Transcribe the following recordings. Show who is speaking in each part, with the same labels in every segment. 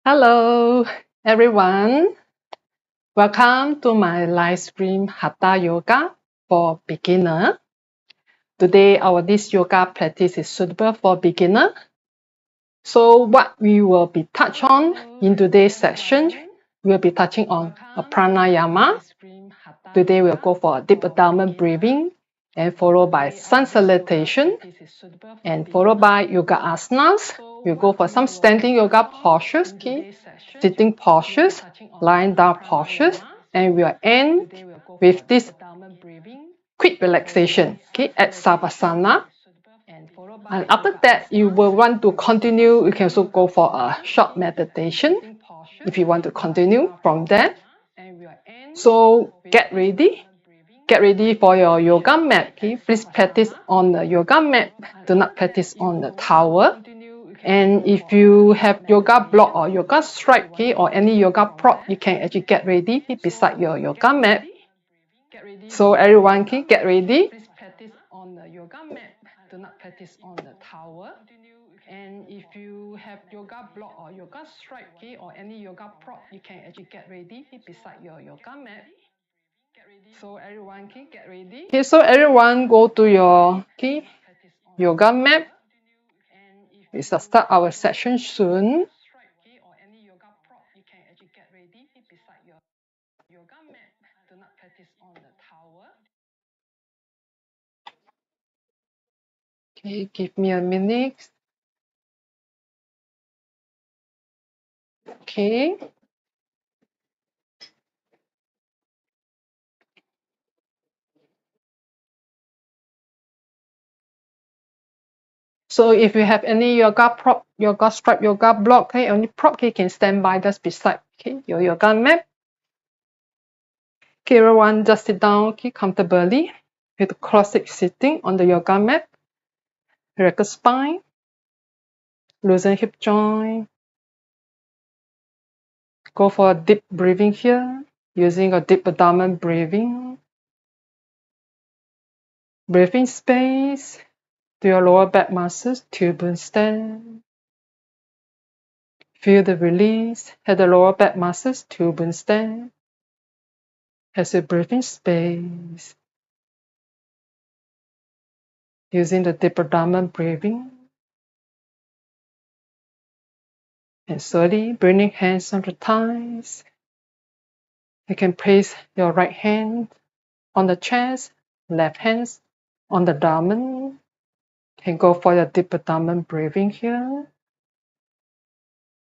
Speaker 1: Hello, everyone. Welcome to my live stream Hatha Yoga for beginner. Today, this yoga practice is suitable for beginner. So what we will be touch on in today's session, we'll be touching on a pranayama. Today, we'll go for a deep abdomen breathing and followed by sun salutation and followed by yoga asanas. We'll go for some standing yoga postures, sitting postures, lying down postures, and we'll end with this quick relaxation at savasana. And after that, you will want to continue. You can also go for a short meditation if you want to continue from there. So get ready. Get ready for your yoga mat. Please practice on the yoga mat. Do not practice on the towel. And if you have yoga block or yoga stripe or any yoga prop, you can actually get ready beside your yoga mat. So everyone can get ready. Please practice on the yoga mat. Do not practice on the towel. And if you have yoga block or yoga stripe or any yoga prop, you can actually get ready beside your yoga mat. So everyone can get ready. Okay, so everyone go to your yoga mat. We shall start our session soon. Okay, give me a minute. Okay. So if you have any yoga prop, yoga stripe, yoga block, any prop, you can stand by just beside your yoga mat. Okay, everyone just sit down comfortably with classic sitting on the yoga mat. Relax spine, loosen hip joint. Go for a deep breathing here, using a deep abdomen breathing. Breathe in space to your lower back muscles, turbulent stand. Feel the release at the lower back muscles, turbulent stand. As you breathe in space, using the deep abdomen breathing. And slowly bringing hands on the thighs. You can place your right hand on the chest, left hand on the abdomen. You can go for your deep abdomen breathing here.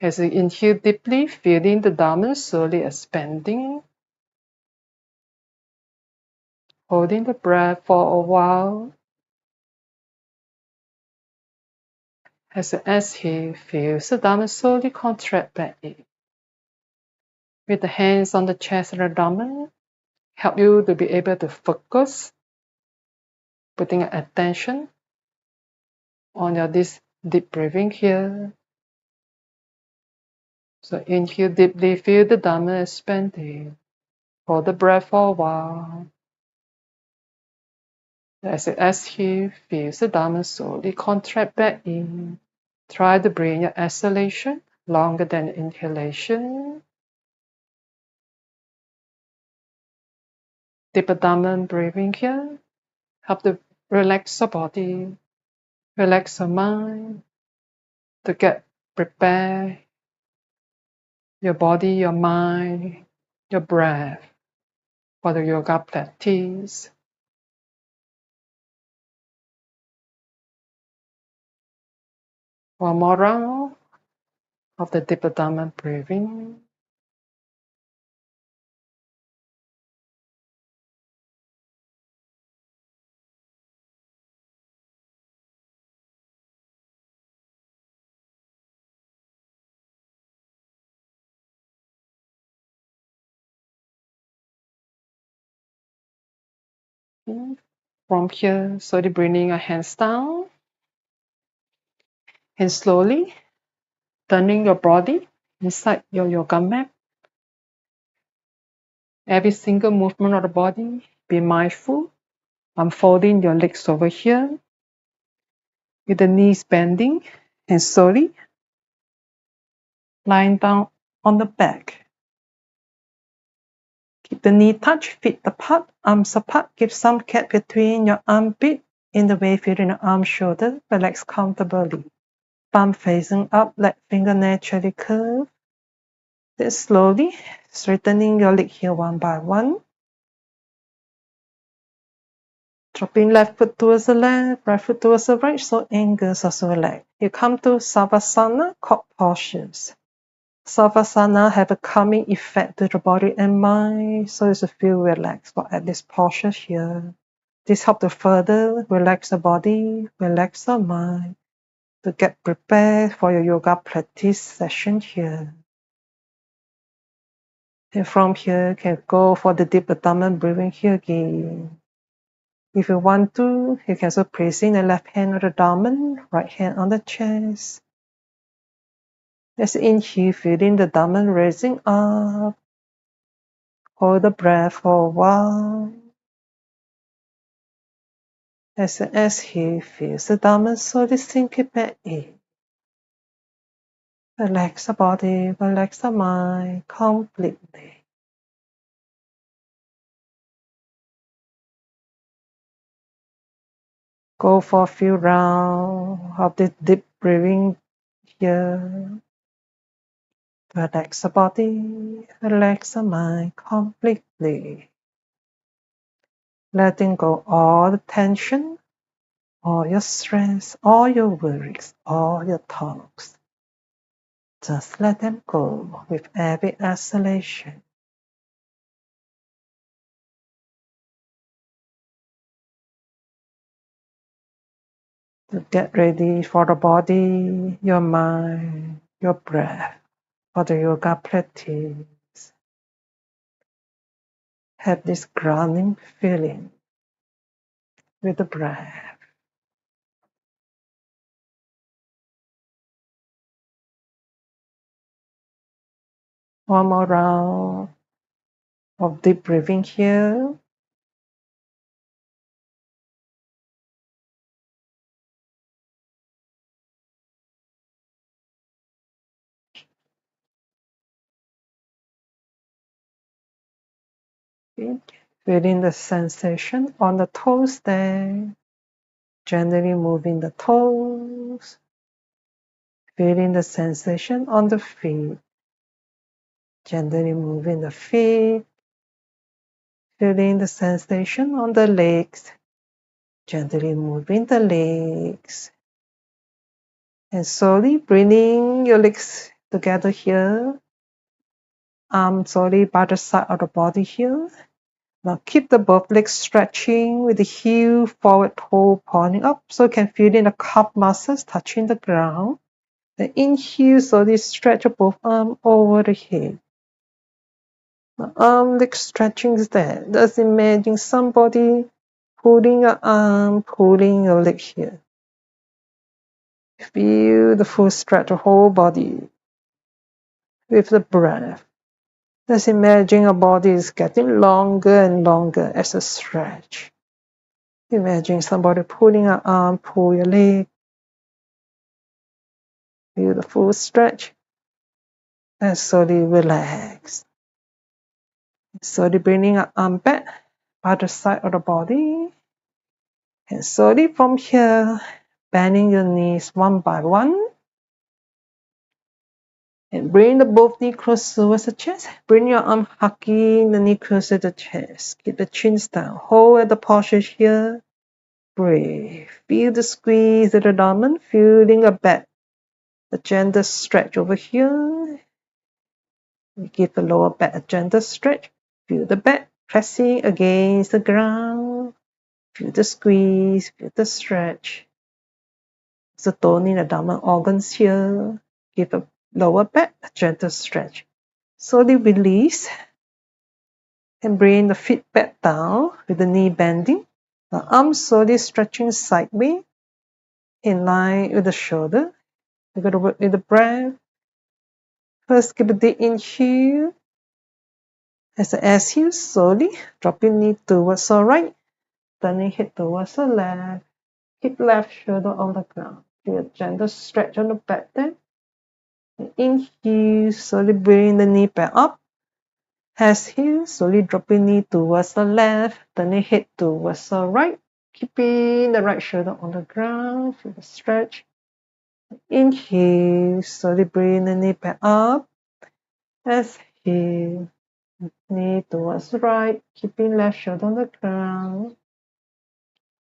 Speaker 1: As you inhale deeply, feeling the abdomen slowly expanding. Holding the breath for a while. As you exhale, feel the abdomen slowly contract back in. With the hands on the chest and abdomen, help you to be able to focus, putting attention on this deep breathing here. So inhale deeply, feel the abdomen expanding. Hold the breath for a while. As you exhale, feel the abdomen slowly contract back in. Try to bring your exhalation longer than inhalation. Deep abdomen breathing here. Help to relax the body, relax the mind, to get prepared. Your body, your mind, your breath for the yoga practice. One more round of the deep abdomen breathing. From here, slowly bringing your hands down and slowly turning your body inside your yoga mat. Every single movement of the body, be mindful. Unfolding your legs over here with the knees bending and slowly Lying down on the back. Keep the knee touch, feet apart, arms apart. Give some gap between your armpit. In the way, feeling the arm, shoulder. Relax comfortably. Palm facing up, let finger naturally curve. Then slowly straightening your leg here one by one. Dropping left foot towards the left, right foot towards the right, so ankles also relax. You come to Savasana, core postures. Savasana have a calming effect to the body and mind, so you feel relaxed at this posture here. This helps to further relax the body, relax the mind, to get prepared for your yoga practice session here. And from here, you can go for the deep abdomen breathing here again. If you want to, you can also placing the left hand on the abdomen, right hand on the chest. Let's inhale, feeling the abdomen raising up. Hold the breath for a while. As an exhale, feel the abdomen slowly sink it back in. Relax the body, relax the mind completely. Go for a few rounds of this deep breathing here. Relax the body, relax the mind completely. Letting go all the tension, all your stress, all your worries, all your thoughts. Just let them go with every exhalation. To get ready for the body, your mind, your breath, for the yoga practice. Have this grounding feeling with the breath. One more round of deep breathing here. Feeling the sensation on the toes there. Gently moving the toes. Feeling the sensation on the feet. Gently moving the feet. Feeling the sensation on the legs. Gently moving the legs. And slowly bringing your legs together here. Arms slowly by the side of the body here. Now keep the both legs stretching with the heel forward toe pointing up, so you can feel in the calf muscles touching the ground. The inhale, slowly stretch both arms over the head. The arm leg stretching is there. Just imagine somebody pulling your arm, pulling your leg here. Feel the full stretch of the whole body with the breath. Just imagine your body is getting longer and longer as a stretch. Imagine somebody pulling your arm, pull your leg. Feel the full stretch. And slowly relax. Slowly bringing your arm back by the side of the body. And slowly from here, bending your knees one by one. And bring the both knees close towards the chest. Bring your arm hugging the knee closer to the chest. Keep the chins down. Hold at the posture here. Breathe. Feel the squeeze of the abdomen. Feeling a back. A gentle stretch over here. We give the lower back a gentle stretch. Feel the back pressing against the ground. Feel the squeeze. Feel the stretch. So toning the abdominal organs here. Give the lower back a gentle stretch. Slowly release. And bring the feet back down with the knee bending. The arms slowly stretching sideways. In line with the shoulder. We're going to work with the breath. First, give a deep inhale. As the exhale, slowly drop your knee towards the right, turning head towards the left. Keep left shoulder on the ground. Feel a gentle stretch on the back there. And
Speaker 2: Inhale, slowly bring the knee back up. Exhale, slowly dropping knee towards the left, turning head towards the right. Keeping the right shoulder on the ground, feel the stretch. Inhale, slowly bring the knee back up. Exhale, knee towards the right, keeping left shoulder on the ground.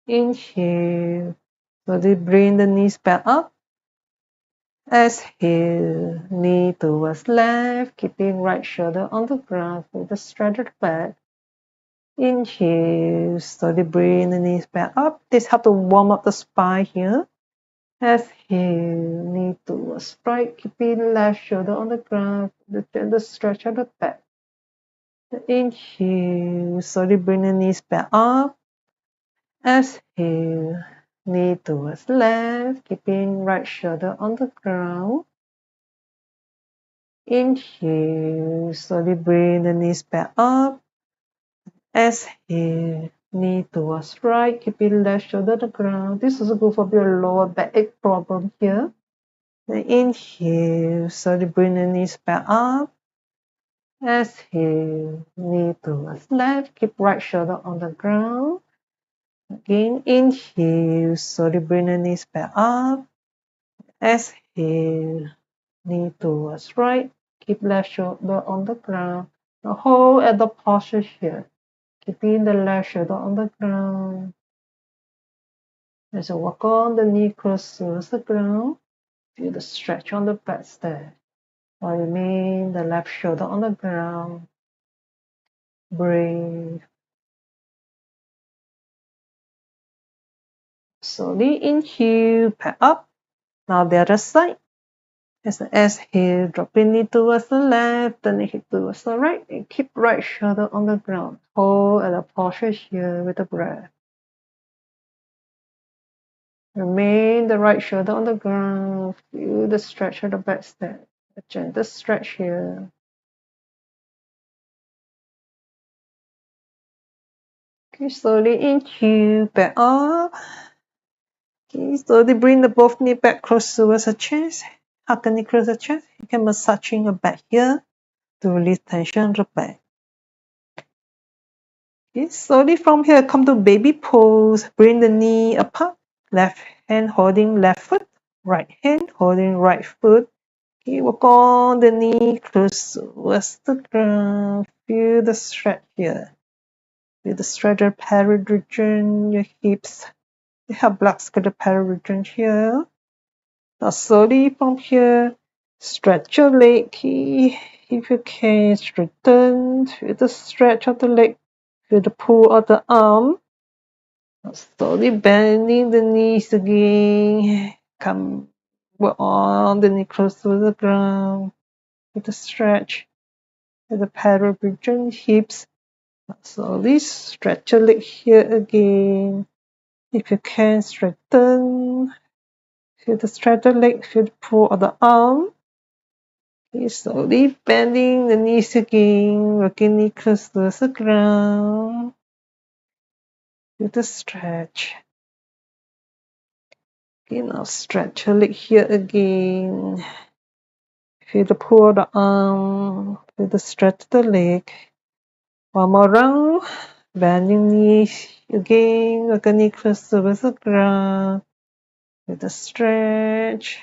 Speaker 2: Inhale, slowly bring the knees back up. Exhale, knee towards left, keeping right shoulder on the ground with the stretched back. Inhale, slowly bring the knees back up. This helps to warm up the spine here. Exhale, knee towards right, keeping left shoulder on the ground, the gentle stretch of the back. Inhale, slowly bring the knees back up. Exhale, knee towards left, keeping right shoulder on the ground. Inhale, slowly bring the knees back up. Exhale, knee towards right, keeping left shoulder on the ground. This is good for your lower backache problem here. Then inhale, slowly bring the knees back up. Exhale, knee towards left, keep right shoulder on the ground. Again, inhale, slowly bring the knees back up. Exhale, knee towards right, keep left shoulder on the ground. Now hold at the posture here. Keeping the left shoulder on the ground. As you walk on the knee close towards the ground, feel the stretch on the back there. While remain the left shoulder on the ground. Breathe. Slowly inhale, back up. Now the other side. As the exhale, dropping knee towards the left, turning hip towards the right, and keep right shoulder on the ground. Hold at the posture here with the breath. Remain the right shoulder on the ground. Feel the stretch of the back there. A gentle stretch here. Okay, slowly inhale, back up. Okay, slowly bring the both knee back close towards the chest. Hug the knee close to the chest. You can massaging your back here to release tension on the back. Okay, slowly from here, come to baby pose. Bring the knee apart. Left hand holding left foot. Right hand holding right foot. Okay, walk on the knee close towards the ground. Feel the stretch here. Feel the stretch of pelvic region, your hips. You have blood the pelvic region here. Now slowly from here, stretch your leg. If you can, straighten. Feel the stretch of the leg. Feel the pull of the arm. Now slowly bending the knees again. Come on the knee close to the ground. Feel the stretch. Feel the pelvic region, hips. Now slowly stretch your leg here again. If you can, straighten. Feel the stretch of the leg, feel the pull of the arm. Okay, slowly bending the knees again, working knee close to the ground. Feel the stretch. Okay, now stretch your leg here again. Feel the pull of the arm. Feel the stretch of the leg. One more round. Bending knees again, working knee close to the ground. Feel the stretch.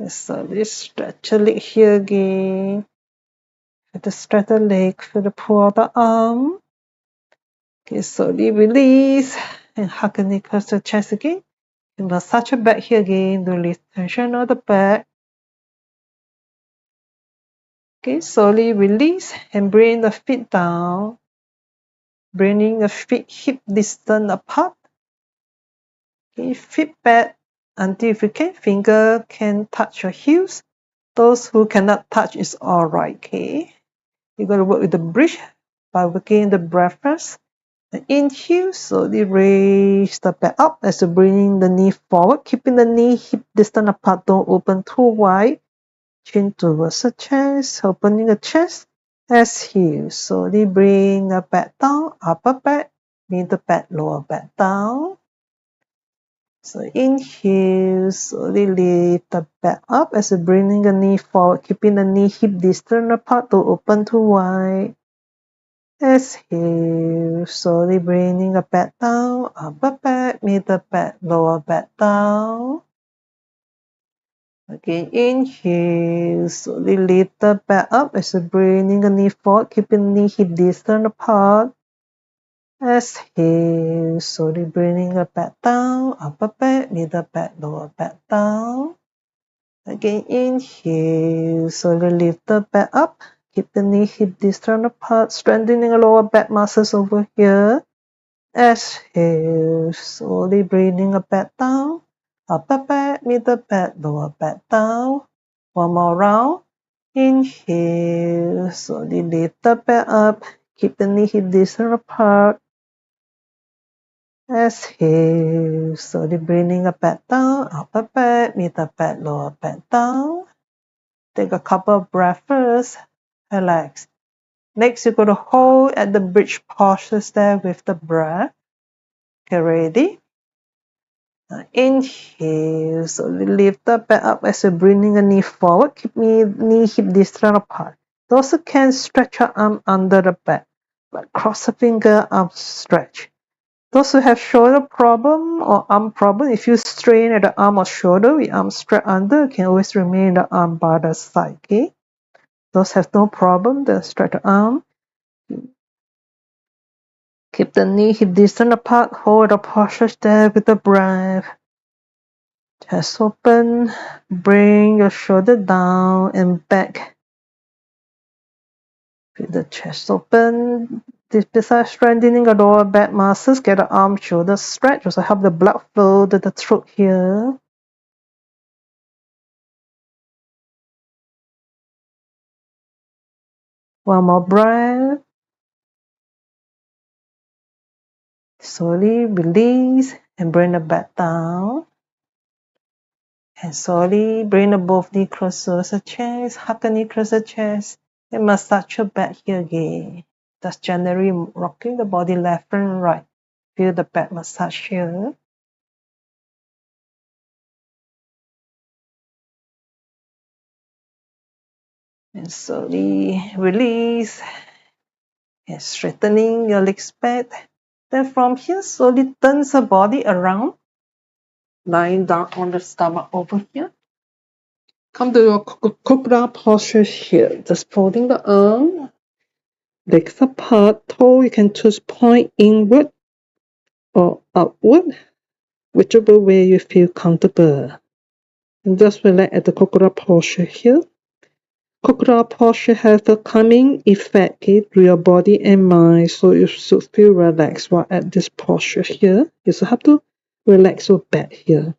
Speaker 2: Slowly stretch your leg here again. Feel the stretch the leg, feel the pull of the arm. Okay, slowly release and hug the knee close to the chest again. And massage your back here again to release tension of the back. Okay, slowly release and bring the feet down. Bringing the feet hip distance apart. Okay, feet back until if you can, finger can touch your heels. Those who cannot touch is alright, okay? You're going to work with the bridge by working the breath first. And inhale, slowly raise the back up as you bring the knee forward, keeping the knee hip distance apart, don't open too wide. Chin towards the chest, opening the chest. Exhale, slowly bring the back down, upper back, middle back, lower back down. So inhale, slowly lift the back up as you're bringing the knee forward, keeping the knee hip distance apart to open to wide. Exhale, slowly bringing the back down, upper back, middle back, lower back down. Again, inhale, slowly lift the back up as you're bringing the knee forward, keeping the knee hip distance apart. Exhale, slowly bringing the back down, upper back, middle back, lower back down. Again, inhale, slowly lift the back up, keep the knee hip distance apart, strengthening the lower back muscles over here. Exhale, slowly bringing the back down, upper back, middle back, lower back down. One more round. Inhale, slowly lift the back up, keep the knee hip distance apart. Exhale, slowly bringing the back down, upper back, middle back, lower back down. Take a couple of breaths first. Relax. Next, you're going to hold at the bridge posture there with the breath. Okay, ready? Now inhale. Slowly lift the back up as you're bringing the knee forward. Keep knee hip distance apart. Those who can stretch your arm under the back, but cross the finger, arm stretch. Those who have shoulder problem or arm problem, if you strain at the arm or shoulder with arm straight under, you can always remain the arm by the side. Okay. Those have no problem, then stretch the arm. Keep the knee hip distance apart. Hold the posture there with the breath. Chest open. Bring your shoulder down and back. With the chest open. Besides strengthening the lower back muscles, get the arm, shoulder stretch. Also help the blood flow to the throat here. One more breath. Slowly release and bring the back down. And slowly bring the both knee closer to the chest, hug the knee closer to the chest, and massage your back here again. Just gently rocking the body left and right. Feel the back massage here. And slowly release and straightening your legs back. Then from here, slowly turn the body around, lying down on the stomach over here. Come to your cobra posture here. Just folding the arm, legs apart, toe you can choose point inward or outward, whichever way you feel comfortable. And just relax at the cobra posture here. Cobra posture has a calming effect to your body and mind, so you should feel relaxed while at this posture here. You should have to relax your back here.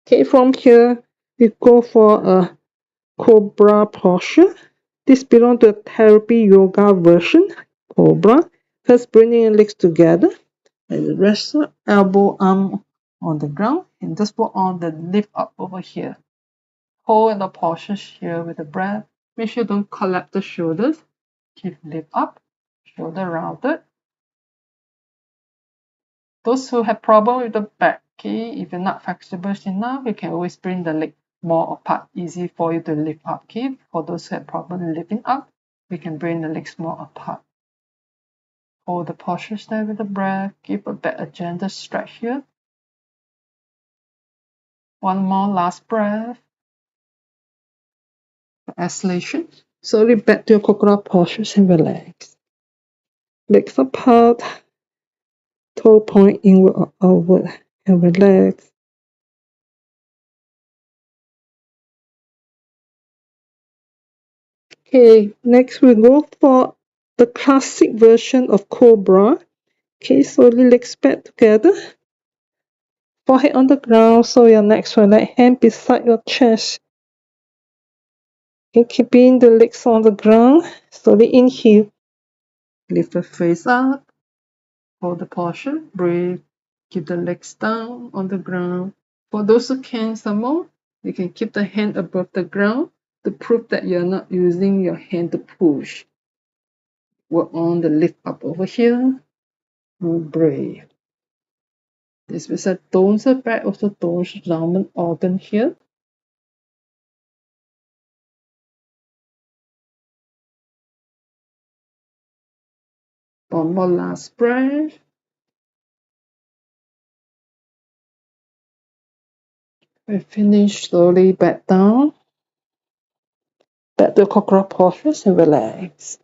Speaker 2: Okay, from here, we go for a cobra posture. This belongs to the therapy yoga version, cobra. First, bringing your legs together. And rest the elbow, arm on the ground. And just work on the lift up over here. Hold in the posture here with the breath. Make sure you don't collapse the shoulders. Keep lift up, shoulder rounded. Those who have problem with the back, okay, if you're not flexible enough, you can always bring the leg more apart. Easy for you to lift up. Okay, for those who have problem lifting up, we can bring the legs more apart. Hold the posture there with the breath. Give a back a gentle stretch here. One more last breath. Exhalation. Slowly back to your coconut postures and relax. Legs apart. Toe point inward or outward and relax. Okay, next we go for the classic version of Cobra. Okay, slowly legs back together. Forehead on the ground, so your next right hand beside your chest. Okay, keeping the legs on the ground. Slowly inhale. Lift the face up. Hold the posture. Breathe. Keep the legs down on the ground. For those who can some more, you can keep the hand above the ground to prove that you're not using your hand to push. Work on the lift up over here.
Speaker 1: and breathe. This is a tones the back, also tones the dominant organ here. One more last breath. We finish slowly back down. Back to cobra postures and relax.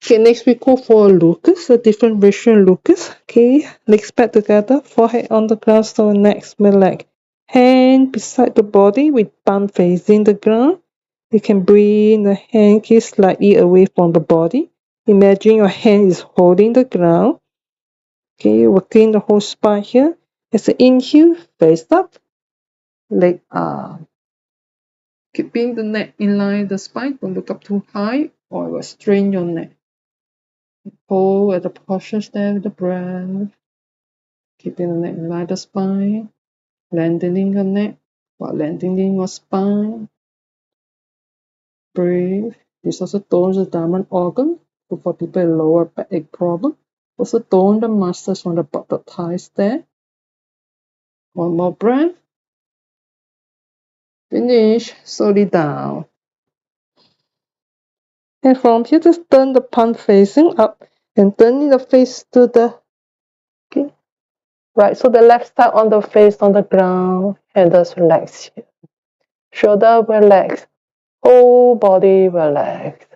Speaker 1: Okay, next we go for Lucas, a different version of Lucas. Okay, legs back together, forehead on the ground, so next relax. Hand beside the body with palm facing the ground. You can bring the hand slightly away from the body. Imagine your hand is holding the ground. Okay, working the whole spine here. As an inhale, face up, leg up. Keeping the neck in line, the spine, don't look up too high or it will strain your neck. Hold at the posture there with the breath. Keeping the neck in line, the spine. Lengthening your neck while lengthening your spine. Breathe. This also tones the diamond organ. So for people with lower back problem. Also tone the muscles on the bottom thighs there. One more breath. Finish. Slowly down. And from here, just turn the palm facing up and turning the face to the right. So the left side on the face on the ground. Handles relax here. Shoulder relax. Whole body relax.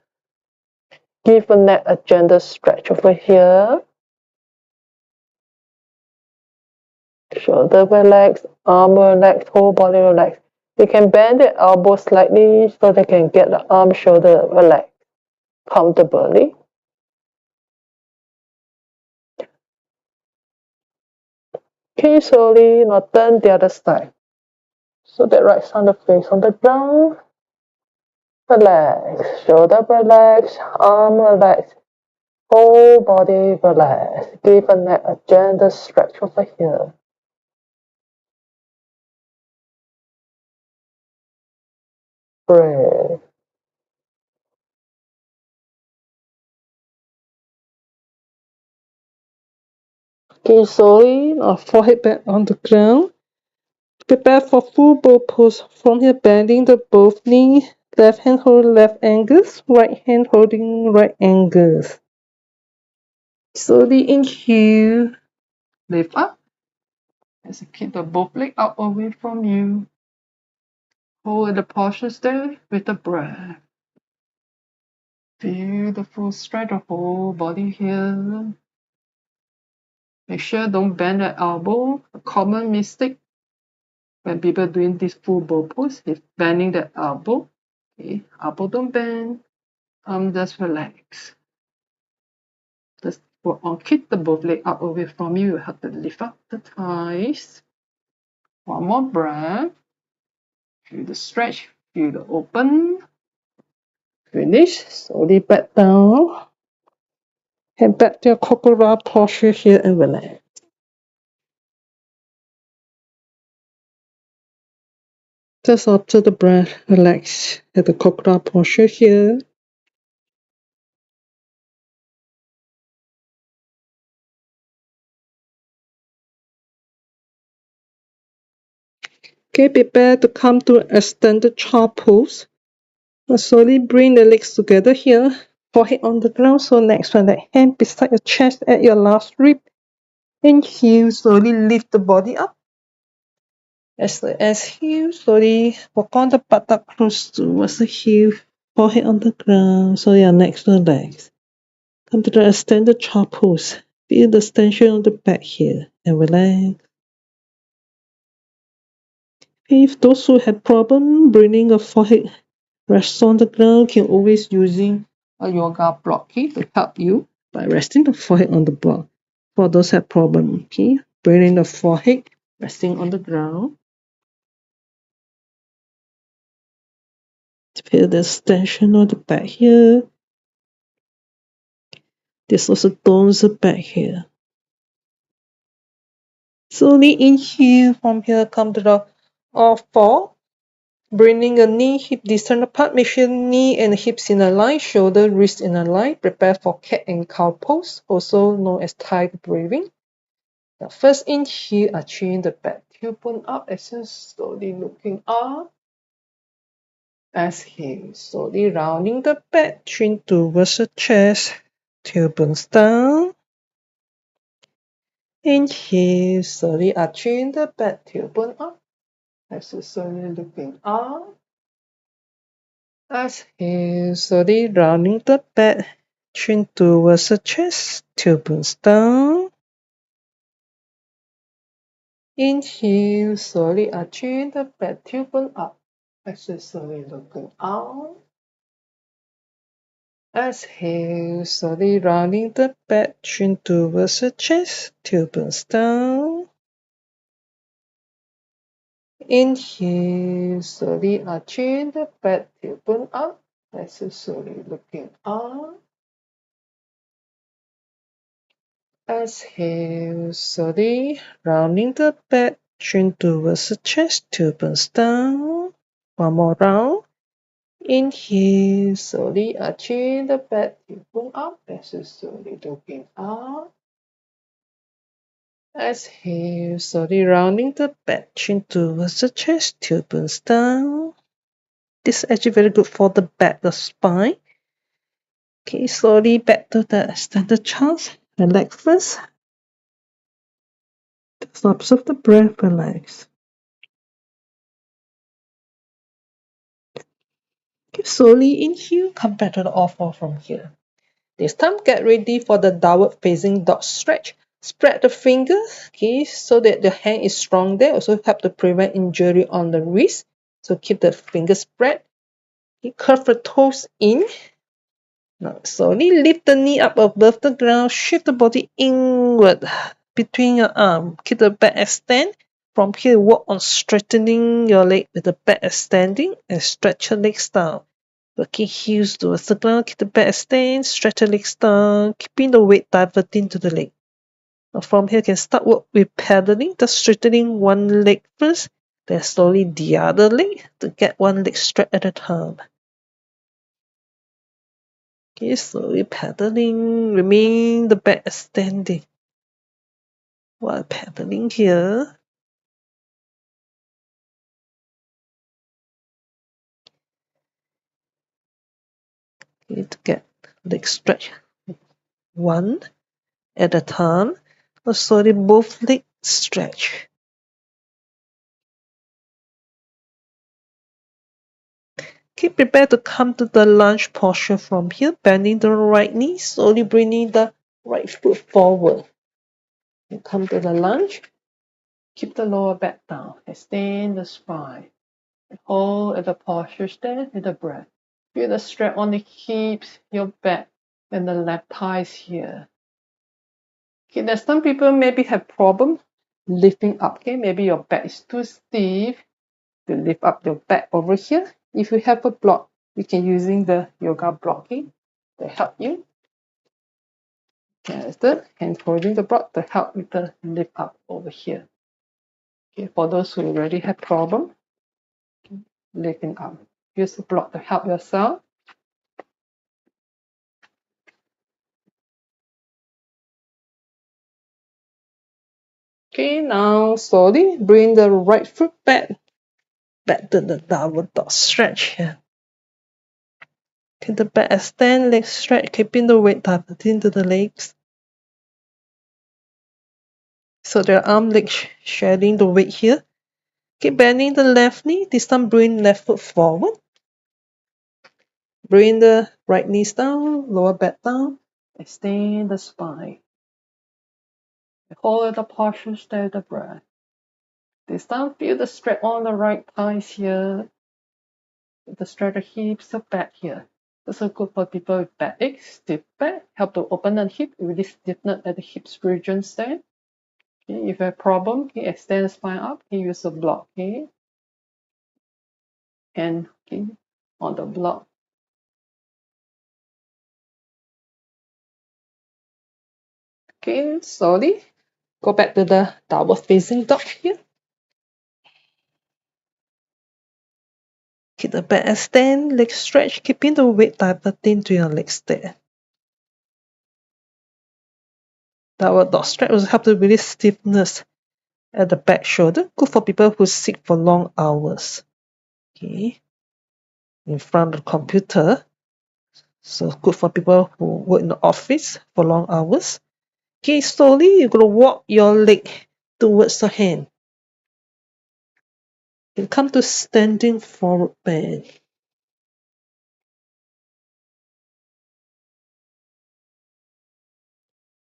Speaker 1: Give the neck a gentle stretch over here. Shoulder relax, arm relax, whole body relax. You can bend the elbow slightly so they can get the arm, shoulder relaxed comfortably. Can you slowly now turn the other side? So that right side of the face on the ground. Relax, shoulder relax, arm relax, whole body relax. Give the neck a gentle stretch over here. Breathe. Okay, slowly, now forehead back on the ground. Prepare for full bow pose. From here, bending the both knees. Left hand holding left ankles. Right hand holding right ankles. Slowly inhale. Lift up. As you keep the both legs out away from you. Hold the posture there with the breath. Feel the full stretch of whole body here. Make sure don't bend the elbow. A common mistake when people doing this full bow pose is bending the elbow. Okay, elbow don't bend. Just relax. Just work on keep the both leg up away from you. You have to lift up the thighs. One more breath. Feel the stretch. Feel the open. Finish. Slowly back down. Head back to your cobra posture here and relax. Just observe the breath. Relax at the cobra posture here. Okay, prepare to come to extended child pose. Slowly bring the legs together here. Forehead on the ground. So next one, like hand beside your chest at your last rib. Inhale, slowly lift the body up. Exhale, slowly walk on the buttock close towards the heel. Forehead on the ground. So your next relax. Come to the extended child pose. Feel the tension on the back here and relax. If those who have problem bringing a forehead rest on the ground, can always using a yoga block to help you by resting the forehead on the block. For those have problem, bringing the forehead resting on the ground. Feel the tension on the back here. This also tones the back here. Slowly inhale from here, come to the all four.
Speaker 2: Bringing the knee, hip distance apart. Make sure knee and hips in a line, shoulder, wrist in a line. Prepare for cat and cow pose, also known as Thai breathing. The first inhale, chin the back, open up, exhale, slowly looking up. Exhale, slowly rounding the back, chin towards the chest, tailbones down. Inhale, slowly arching the back, tailbone up. Exhale, slowly looking up. Exhale, slowly rounding the back, chin towards the chest, tailbones down. Inhale, slowly arching the back, tailbone up. Exhale, slowly looking out. Exhale, slowly rounding the back, chin towards the chest, tailbones down. Inhale, slowly arching the back, tailbone up. Exhale, slowly looking up. Exhale, slowly rounding the back, chin towards the chest, tailbones down. One more round. Inhale, slowly arching the back, tailbone up. Exhale, slowly looking up. Exhale, slowly rounding the back, chin towards the chest, tailbones down. This is actually very good for the back, the spine. Okay, slowly back to the standard chance. Relax first. Just observe the breath, relax. Okay, slowly inhale, come back to the all four from here. This time, get ready for the downward facing dog stretch. Spread the fingers, okay, so that the hand is strong there. Also help to prevent injury on the wrist. So keep the fingers spread. Okay, curve the toes in. Now slowly lift the knee up above the ground. Shift the body inward between your arm. Keep the back extend. From here, work on straightening your leg with the back extending and stretch your legs down. Working heels towards the ground, keep the back extend, stretch your legs down, keeping the weight diverting to the leg. Now from here, you can start work with paddling, just straightening one leg first, then slowly the other leg to get one leg straight at a time. Okay, slowly paddling, remain the back extending. While paddling here, you need to get leg stretch one at a time, or slowly both legs stretch. Okay, prepare to come to the lunge posture from here, bending the right knee, slowly bringing the right foot forward. You come to the lunge, keep the lower back down, extend the spine. Hold at the posture, stand with the breath. Feel the strap on the hips, your back, and the left thighs here. Okay, there's some people maybe have problem lifting up. Okay, maybe your back is too stiff to lift up your back over here. If you have a block, you can using the yoga blocking to help you. There's the hand holding the block to help with the lift up over here. Okay, for those who already have problem lifting up, use the block to help yourself. Okay, now slowly bring the right foot back to the downward dog stretch here. Okay, the back extend, leg stretch, keeping the weight diverting to the legs. So their arm leg sharing the weight here. Okay, bending the left knee. This time bring left foot forward. Bring the right knees down, lower back down. Extend the spine. Hold the posture, stay the breath. This time feel the strap on the right thighs here. The stretch the hips, the back here. Also good for people with backache, stiff back. Help to open the hip, release stiffness at the hips region there. Okay, if you have problem, okay, extend the spine up, okay, use a block, okay. And okay, on the block. Okay, slowly go back to the downward facing dog here. Keep the back extend, leg stretch, keeping the weight diverting to your legs there. Downward dog stretch will help to release stiffness at the back shoulder. Good for people who sit for long hours. Okay. In front of the computer. So good for people who work in the office for long hours. Okay, slowly you're going to walk your leg towards the hand. You come to standing forward bend.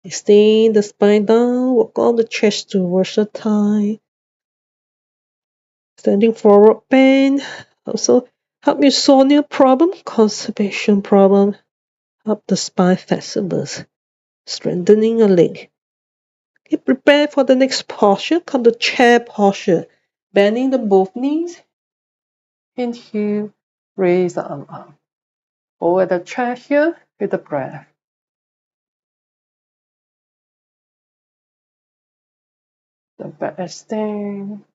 Speaker 2: Extend the spine down, walk on the chest towards the thigh. Standing forward bend. Also help you solve your problem, constipation problem. Help the spine flexibles. Strengthening your leg. Okay, prepare for the next posture. Come to chair posture. Bending the both knees. Inhale, raise the arm up. Over the chair here with the breath. The back extend.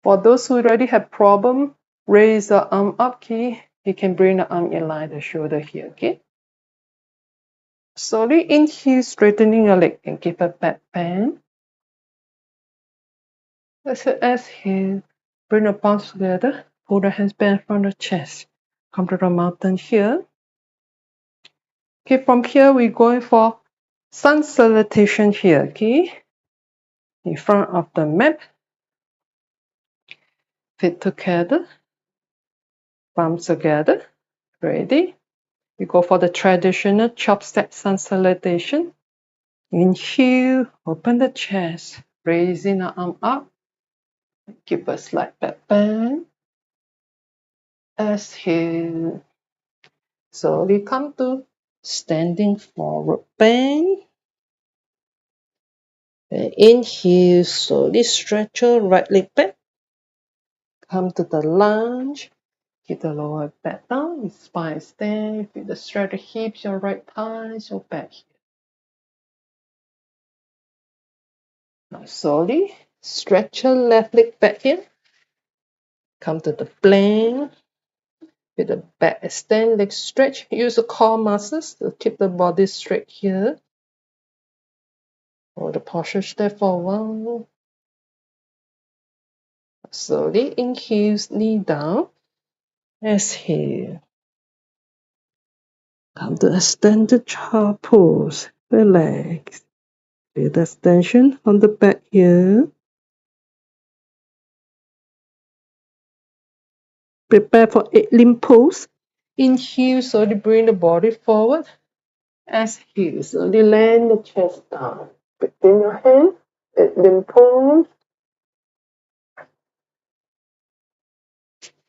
Speaker 2: For those who already have problem, raise the arm up, okay? You can bring the arm in line the shoulder here, okay? Slowly inhale, straightening your leg and give a back bend. Exhale, bring the palms together, pull the hands back from the chest. Come to the mountain here. Okay, from here we're going for sun salutation here, okay? In front of the mat. Feet together, palms together. Ready? We go for the traditional chopstick sun salutation. Inhale, open the chest, raising the arm up. Give a slight back bend. Exhale. Slowly come to standing forward bend. And inhale, slowly stretch your right leg back. Come to the lunge. Keep the lower back down, spine stand. Feel the stretch the hips, your right thighs, your back here. Now slowly stretch your left leg back here. Come to the plank. With the back extend, leg stretch. Use the core muscles to keep the body straight here. Hold the posture step for a while. Slowly inhale, knee down. Exhale. Come to extended child pose. Relax. Feel the extension on the back here. Prepare for 8 limb pose. Inhale, slowly bring the body forward. Exhale, slowly land the chest down. Between your hands, 8 limb pose.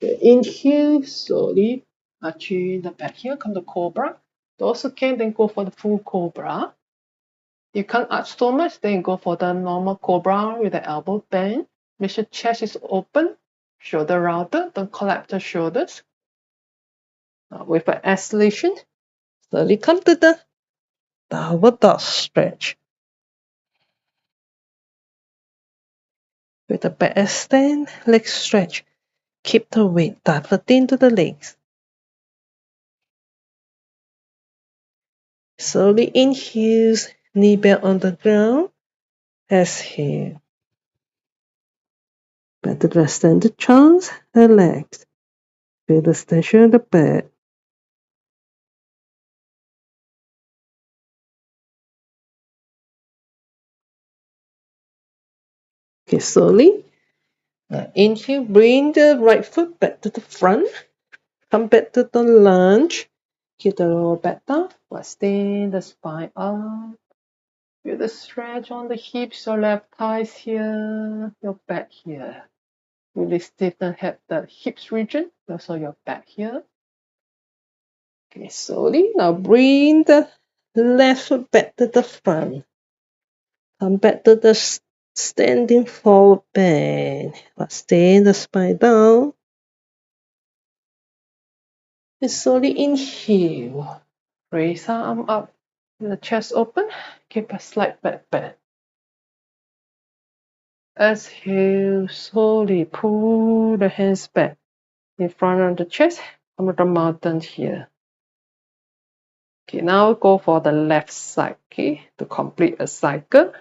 Speaker 2: Inhale, slowly arching the back here, come to cobra. Those who can, then go for the full cobra. You can't arch so much, then go for the normal cobra with the elbow bend. Make sure chest is open, shoulder rounded, don't collapse the shoulders. With an exhalation, slowly come to the downward dog stretch. With the back extend, leg stretch. Keep the weight diverting to the legs. Slowly inhale, knee bend on the ground. Exhale. Back to the extended chest, relax. Feel the extension of the back. Okay, slowly. Inhale, bring the right foot back to the front. Come back to the lunge. Keep the lower back down. Extend the spine up. Feel the stretch on the hips, your left thighs here, your back here. Really stiffen the hips region, also your back here. Okay, slowly. Now bring the left foot back to the front. Come back to the standing forward bend. Extend the spine down. And slowly inhale. Raise the arm up. The chest open. Keep a slight back bend.
Speaker 1: Exhale, slowly pull the hands back in front of the chest, come to the mountain here. Okay, now go for the left side, okay, to complete a cycle.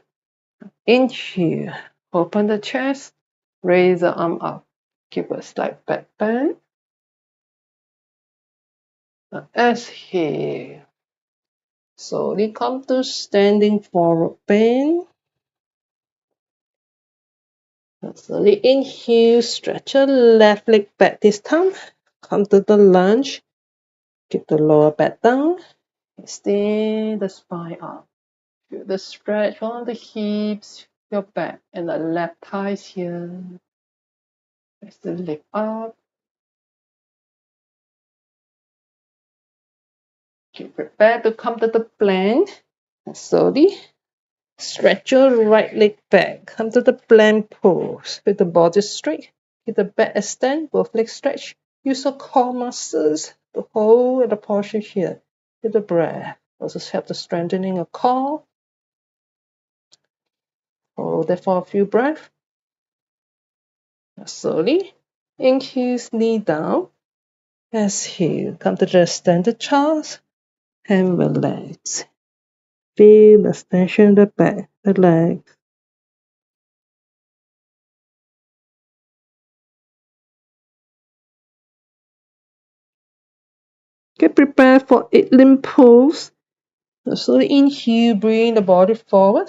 Speaker 1: Inhale, open the chest, raise the arm up, keep a slight back bend. Exhale, slowly come to standing forward bend. Slowly inhale, stretch your left leg back this time. Come to the lunge, keep the lower back down, extend the spine up. Feel the stretch on the hips, your back, and the left thighs here. Press the leg up. Okay, prepare to come to the plank. And slowly stretch your right leg back. Come to the plank pose with the body straight. Keep the back extend, both legs stretch. Use your core muscles to hold the posture here. With the breath. Also help the strengthening of core. Hold there for a few breaths. Slowly inhale, knee down. Exhale, come to the standard chest and relax. Feel the extension of the back, the legs. Get prepared for 8 limb pose. Slowly inhale, bring the body forward.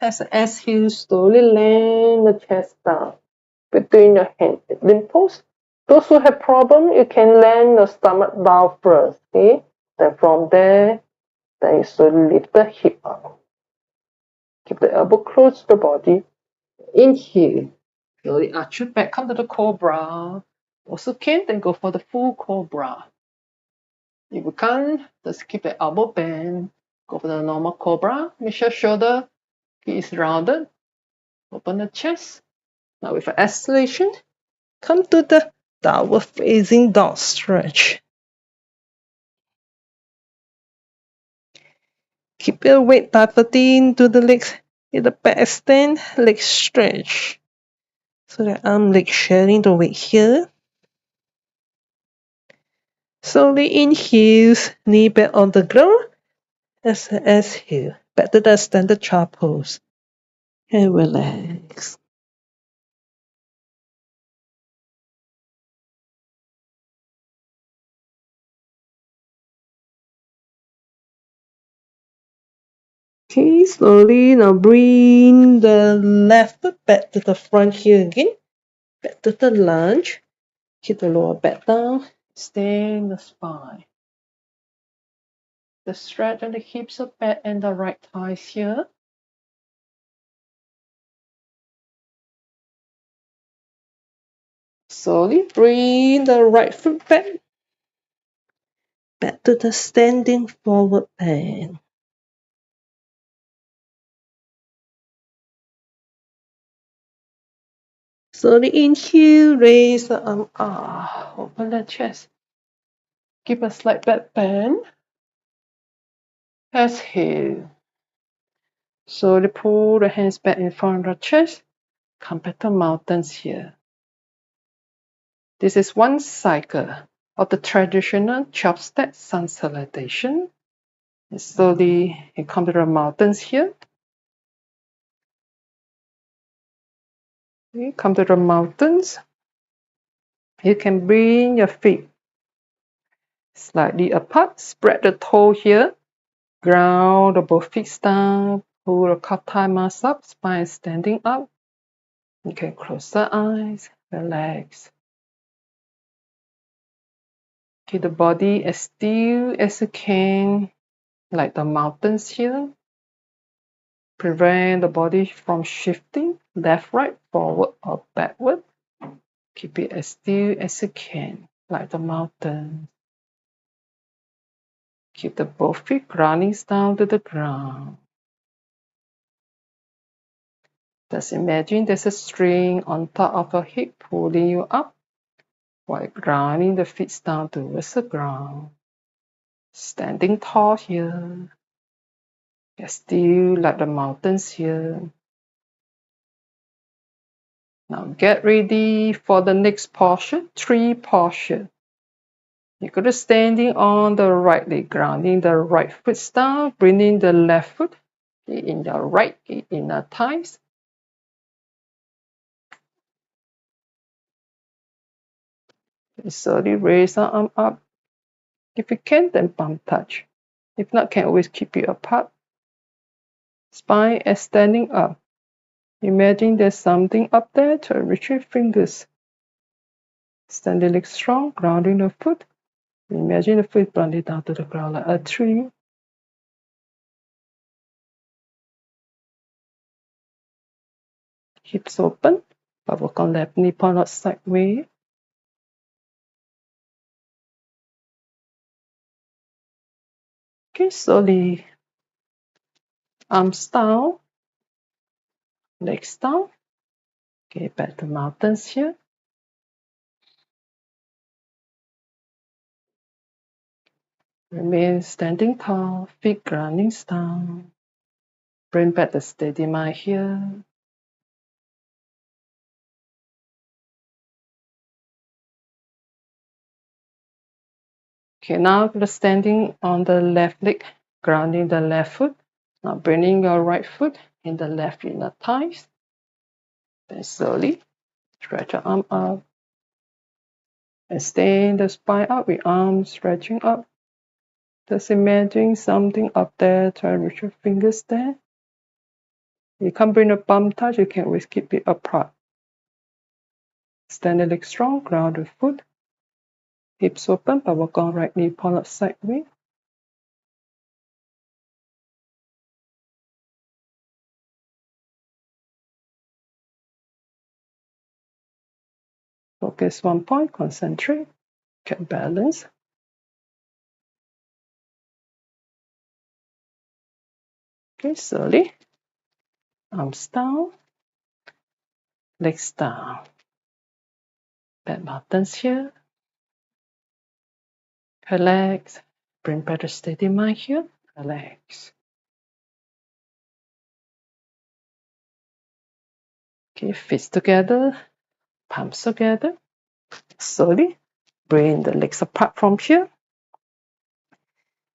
Speaker 1: As exhale, slowly land the chest down between your hands. 8 limb pose. Those who have problem, you can land the stomach down first. Okay? Then from there, then you slowly lift the hip up. Keep the elbow close to the body. Inhale. Slowly arch your back, come to the cobra. Also can, then go for the full cobra. If you can't, just keep the elbow bent. Go for the normal cobra. Make sure shoulder is rounded. Open the chest. Now with an exhalation, come to the downward facing dog stretch. Keep your weight diverting to the legs. Let the back extend, leg stretch. So the arm leg sharing the weight here. Slowly inhale, knee back on the ground. Exhale, back to the standard child pose. And relax. Okay, slowly now bring the left foot back to the front here again. Back to the lunge. Keep the lower back down. Extend the spine. The stretch on the hips of back and the right thighs here. Slowly bring the right foot back. Back to the standing forward bend. Slowly inhale, raise the arm up. Open the chest. Keep a slight back bend. Exhale. Slowly pull the hands back in front of the chest. Come back to mountains here. This is one cycle of the traditional 12-step sun salutation. And slowly you come to the mountains here. You come to the mountains. You can bring your feet slightly apart. Spread the toe here. Ground the both feet down. Pull the katimerayoga up. Spine standing up. You can close the eyes. Relax. Keep the body as still as you can, like the mountains here. Prevent the body from shifting left, right, forward, or backward. Keep it as still as you can, like the mountain. Keep the both feet grounding down to the ground. Just imagine there's a string on top of your hip pulling you up while grounding the feet down towards the ground. Standing tall here. As still like the mountains here. Now get ready for the next posture, tree posture. You're going to standing on the right leg, grounding the right foot down, bringing the left foot in your right inner thighs. Slowly raise the arm up. If you can, then palm touch. If not, can always keep it apart. Spine extending up. Imagine there's something up there to reach your fingers. Stand the legs strong, grounding the foot. Imagine the foot planted down to the ground like a tree. Hips open, but work on left knee point out sideways. Okay, slowly arms down, legs down. Okay, back to mountains here. Remain standing tall, feet grounding down. Bring back the steady mind here. Okay, now we're standing on the left leg, grounding the left foot. Now bringing your right foot in the left inner thighs. Then slowly stretch your arm up. Extend the spine up with arms stretching up. Just imagine something up there. Try to reach your fingers there. You can't bring the palm touch, you can always keep it apart. Stand the leg strong, ground the foot. Hips open, but work on right knee point out sideways. Focus one point, concentrate, get balance. Okay, slowly. Arms down, legs down. Back mountains here. Relax. Bring back the steady mind here. Relax. Okay, fists together, palms together. Slowly bring the legs apart from here.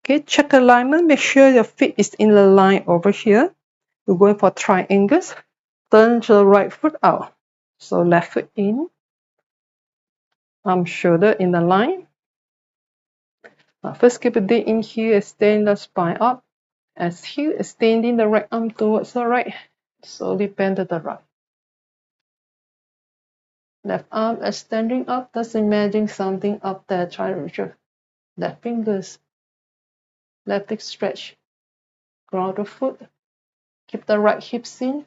Speaker 1: Okay, check alignment. Make sure your feet is in the line over here. We're going for triangles. Turn the right foot out. So left foot in. Arm shoulder in the line. Now first keep a deep inhale, extend the spine up. Exhale, extending the right arm towards the right. Slowly bend to the right. Left arm extending up. Just imagine something up there. Try to reach your left fingers. Left leg stretch. Ground the foot. Keep the right hips in.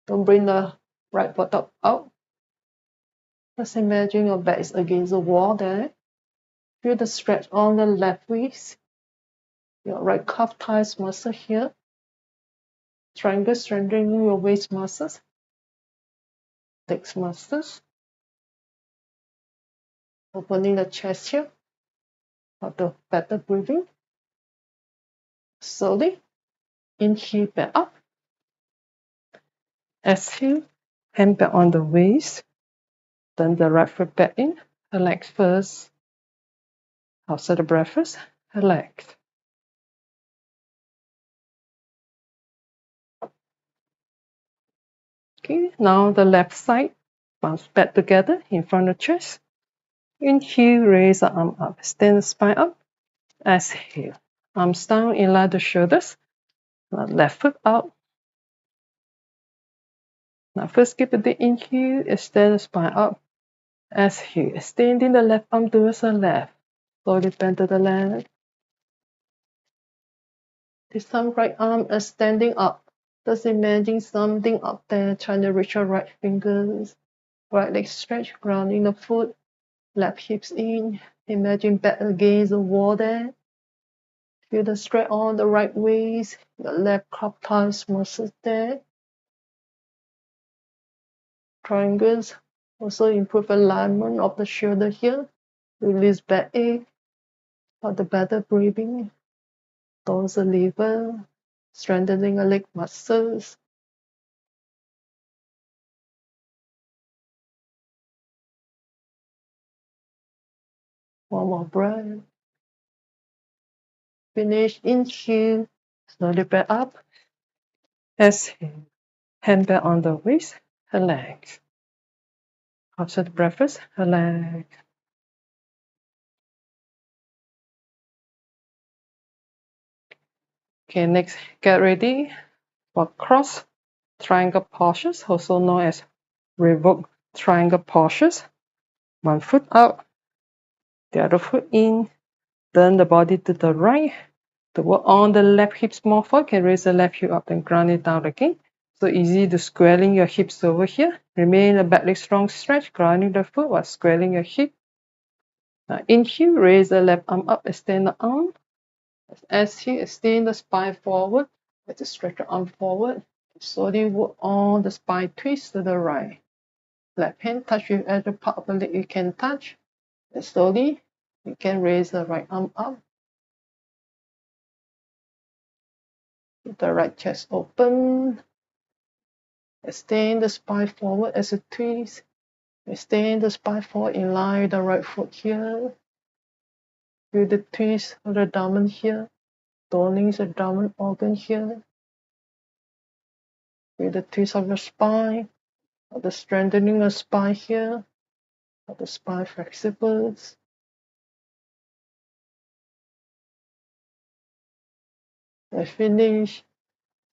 Speaker 1: Don't bring the right buttock out. Just imagine your back is against the wall there. Feel the stretch on the left waist. Your right calf thighs muscle here. Triangle strengthening your waist muscles. Legs muscles. Opening the chest here. For the better breathing. Slowly. Inhale back up. Exhale. Hand back on the waist. Turn the right foot back in. Relax first. Outside the breath first. Relax. Okay, now the left side. Bounce back together in front of the chest. Inhale, raise the arm up. Extend the spine up. Exhale. Arms down, in line with the shoulders. Now left foot out. Now first keep a deep inhale. Extend the spine up. Exhale. Extending the left arm towards the left. Slowly bend to the left. This time right arm extending up. Just imagine something up there. Trying to reach your right fingers. Right leg stretch, grounding the foot. Left hips in. Imagine back against the wall there. Feel the stretch on the right waist. The left calf thighs muscles there. Triangles. Also improve alignment of the shoulder here. Release backache. For the better breathing. Tones the liver. Strengthening the leg muscles. One more breath. Finish. Inhale. Slowly back up. Exhale. Hand back on the waist. Relax. After the breakfast, relax. Okay, next, get ready for cross triangle postures, also known as revoke triangle postures. One foot out, the other foot in. Turn the body to the right. To work on the left hips more forward, can raise the left hip up and ground it down again. So easy to squaring your hips over here. Remain a back leg strong stretch, grounding the foot while squaring your hip. Now inhale, raise the left arm up, extend the arm. Exhale, extend the spine forward. Let's stretch the arm forward. Slowly work on the spine twist to the right. Left hand touch with every part of the leg you can touch. And slowly, you can raise the right arm up. Keep the right chest open. Extend the spine forward as a twist. Extend the spine forward in line with the right foot here. Feel the twist of the abdomen here. Toning the abdomen organ here. Feel the twist of the spine. Of the strengthening of the spine here. Of the spine flexibles. And finish.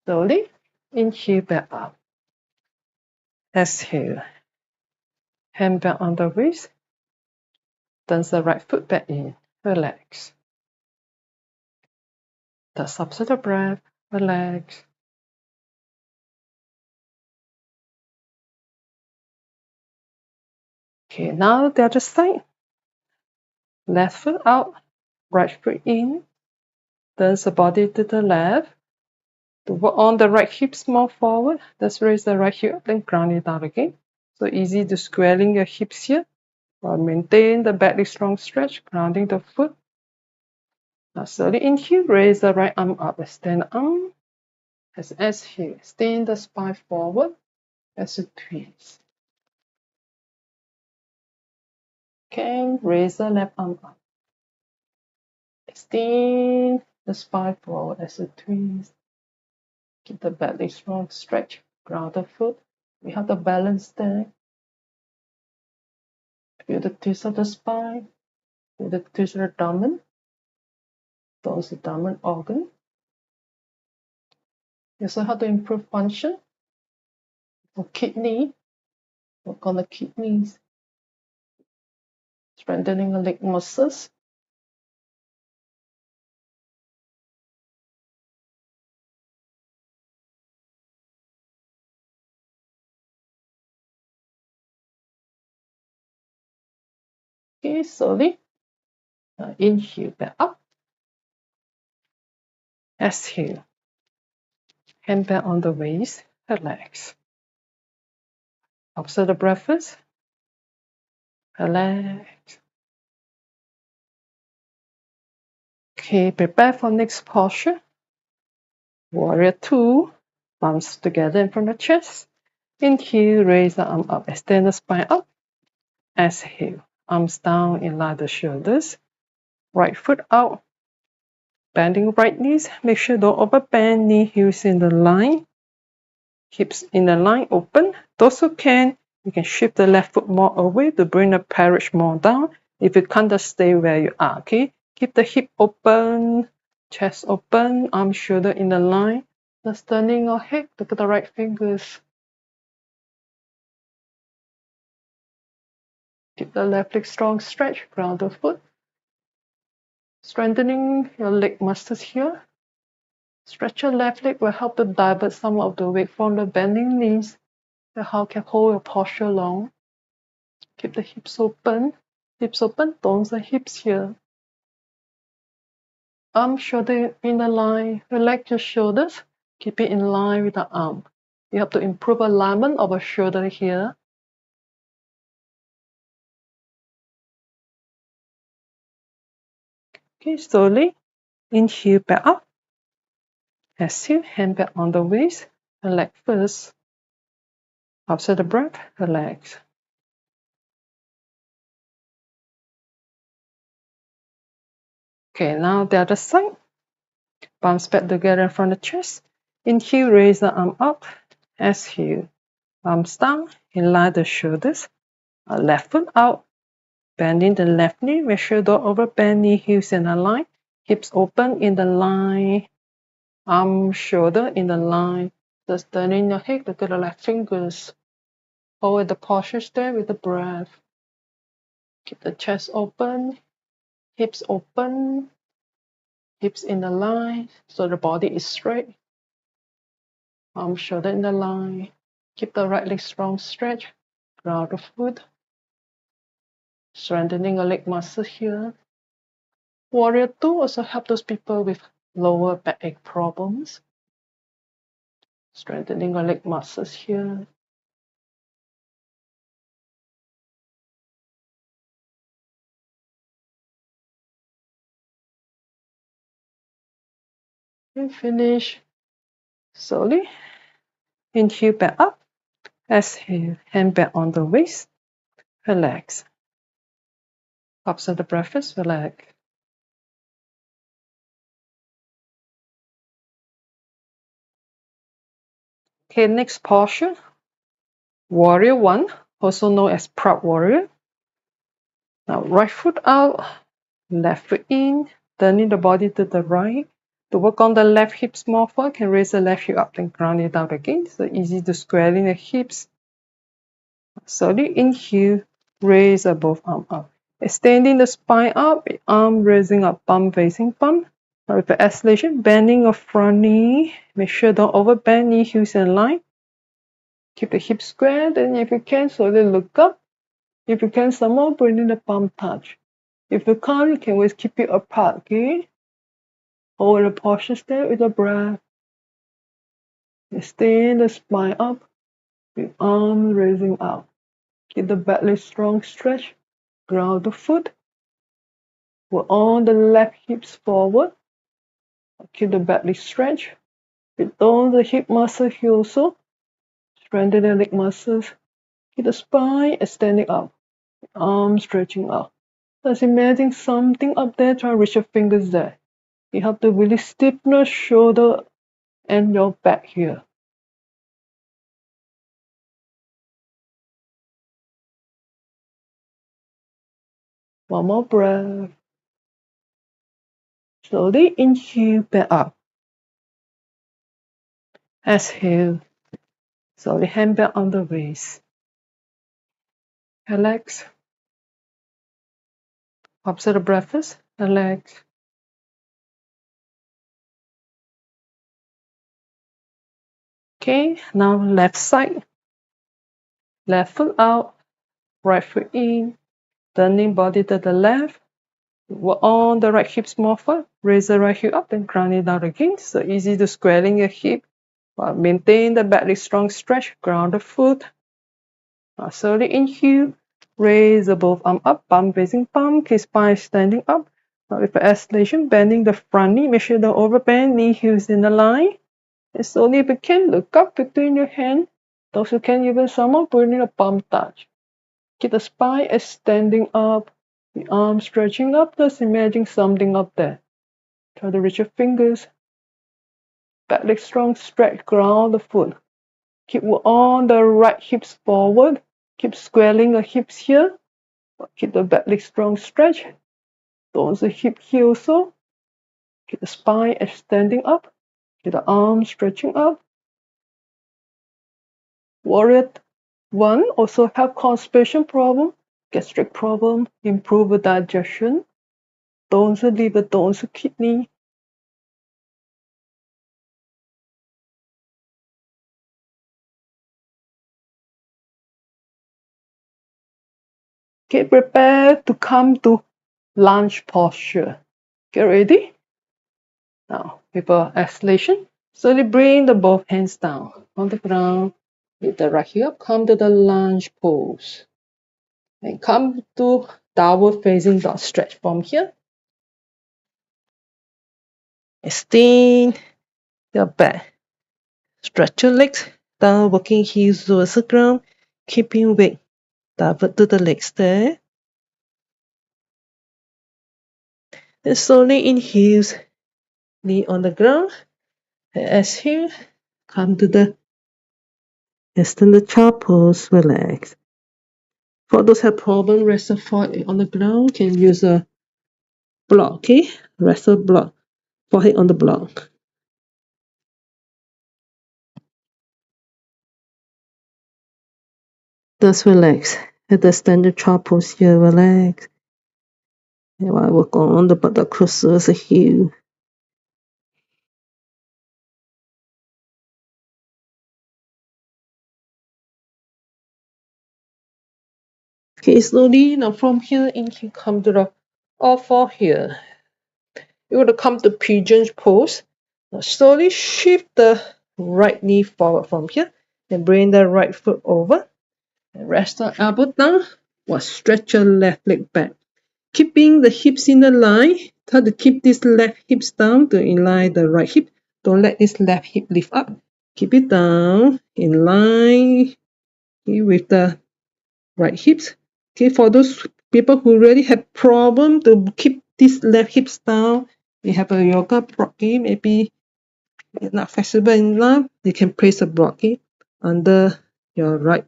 Speaker 1: Slowly. Inhale back up. Exhale. Hand back on the waist. Turn the right foot back in. Relax. Just observe the breath. Relax. Okay, now the other side. Left foot out. Right foot in. Turn the body to the left. To work on the right hips more forward. Let's raise the right hip up and ground it down again. So easy to squaring your hips here. While maintain the back leg strong stretch, grounding the foot. Now slowly inhale, raise the right arm up, extend the arm. As exhale, extend the spine forward as a twist. Okay, raise the left arm up. Extend the spine forward as a twist. Keep the back leg strong stretch, ground the foot. We have the balance there. Feel the twist of the spine. Feel the twist of the abdomen. Tones the abdomen organ. You also have to improve function for kidney. Work on the kidneys. Strengthening the leg muscles. Okay, slowly. Inhale back up. Exhale. Hand back on the waist. Relax. Observe the breath first. Relax. Okay, prepare for next posture. Warrior 2. Palms together in front of the chest. Inhale, raise the arm up. Extend the spine up. Exhale. Arms down in line with the shoulders. Right foot out. Bending right knees. Make sure don't overbend. Knee heels in the line. Hips in the line open. Those who can, you can shift the left foot more away to bring the pelvis more down. If you can't, just stay where you are, okay? Keep the hip open, chest open, arm, shoulder in the line. Just turning your head, look at the right fingers. Keep the left leg strong stretch, ground the foot. Strengthening your leg muscles here. Stretch your left leg will help to divert some of the weight from the bending knees. The how can hold your posture long. Keep the hips open. Hips open, tones the hips here. Arm, shoulder in a line. Relax your shoulders. Keep it in line with the arm. You have to improve alignment of the shoulder here. Okay, slowly. Inhale back up. Exhale, hand back on the waist. Relax first. After the breath, relax. Okay, now the other side. Palms back together in front of the chest. Inhale, raise the arm up. Exhale, palms down. Align the shoulders. Left foot out. Bending the left knee. Make sure don't overbend knee, heels in a line. Hips open in the line. Arm, shoulder in the line. Just turning your head. Look at the left fingers. Hold the posture there with the breath. Keep the chest open. Hips open. Hips in the line. So the body is straight. Arm, shoulder in the line. Keep the right leg strong stretch. Ground the foot. Strengthening the leg muscle here. Warrior 2 also help those people with lower backache problems. Strengthening the leg muscles here. And finish. Slowly. Inhale back up. Exhale. Hand back on the waist. Relax. Observe the breath. Relax. Okay, next posture. Warrior 1, also known as Proud Warrior. Now, right foot out, left foot in, turning the body to the right. To work on the left hips more far, can raise the left hip up and ground it down again. So easy to squaring the hips. Slowly inhale, raise the both arm up. Extending the spine up, arm raising up, palm facing palm. Now with the exhalation, bending of front knee. Make sure don't overbend knee, heels in line. Keep the hips square, then if you can, slowly look up. If you can, some more, bring in the palm touch. If you can't, you can always keep it apart, okay? Hold the posture there with the breath. Extend the spine up, with arms raising up. Keep the back leg strong stretch. Ground the foot. Work on the left hips forward. Keep the back leg stretch. Tone the hip muscle here also. Strengthen the leg muscles. Keep the spine extending up. Arms stretching out. Just imagine something up there. Try to reach your fingers there. You have to really stiffen your shoulder and your back here. One more breath. Slowly inhale back up. Exhale. Slowly hand back on the waist. Relax. Observe the breath. Relax. Okay, now left side. Left foot out. Right foot in. Turning body to the left. Work on the right hips more far. Raise the right hip up and ground it down again. So easy to squaring your hip. But maintain the back leg strong stretch. Ground the foot. Slowly inhale. Raise the both arm up. Palm facing palm. Keep spine standing up. Now with the exhalation, bending the front knee. Make sure don't overbend. Knee heels in the line. And slowly if you can, look up between your hands. Those who can even somehow bring in a palm touch. Keep the spine extending up. The arm stretching up. Just imagine something up there. Try to reach your fingers. Back leg strong stretch. Ground the foot. Keep on the right hips forward. Keep squaring the hips here. Keep the back leg strong stretch. Don't the hip here also. Keep the spine extending up. Keep the arms stretching up. Warrior 1 also have constipation problem, gastric problem, improve the digestion. Don't the liver, don't the kidney. Get prepared to come to lunge posture. Get ready? Now, with our exhalation, slowly bring the both hands down on the ground. With the right heel up, come to the lunge pose. And come to downward facing dog stretch from here. Extend your back. Stretch your legs. Down walking heels towards the ground. Keeping weight downward to the legs there.
Speaker 2: Then slowly inhale, knee on the ground. And exhale, come to the extended child pose, relax. For those who have problem, rest the forehead on the ground, can use a block, okay? Rest the block, forehead on the block. Just relax. At the standard child pose here, relax. And I work on the buttock closer as a heel. Okay, slowly now from here in you come to the all four here. You're gonna come to pigeon pose. Now slowly shift the right knee forward from here and bring the right foot over. And rest the elbow down. Or stretch your left leg back. Keeping the hips in the line. Try to keep this left hips down to align the right hip. Don't let this left hip lift up. Keep it down in line with the right hips. Okay, for those people who really have problem to keep these left hips down, we have a yoga block. Okay, maybe it's not flexible enough, you can place a block, okay, under your right,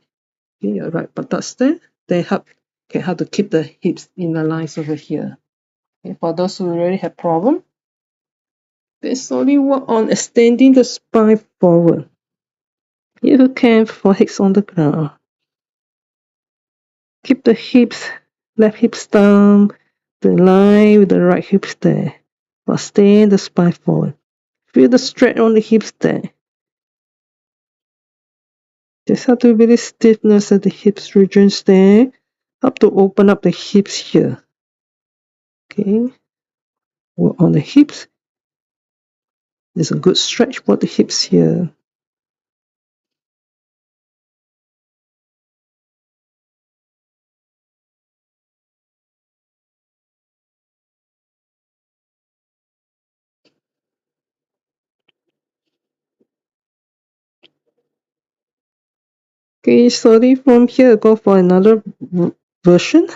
Speaker 2: okay, your right buttocks there. They can help to keep the hips in the lines over here. Okay, for those who really have problem, they slowly work on extending the spine forward. If you can, foreheads on the ground. Keep the hips, left hips down, the line with the right hips there. But stay in the spine forward. Feel the stretch on the hips there. Just have to really stiffness at the hips regions there. Help to open up the hips here. Okay. Work on the hips. There's a good stretch for the hips here. Okay, slowly from here, go for another version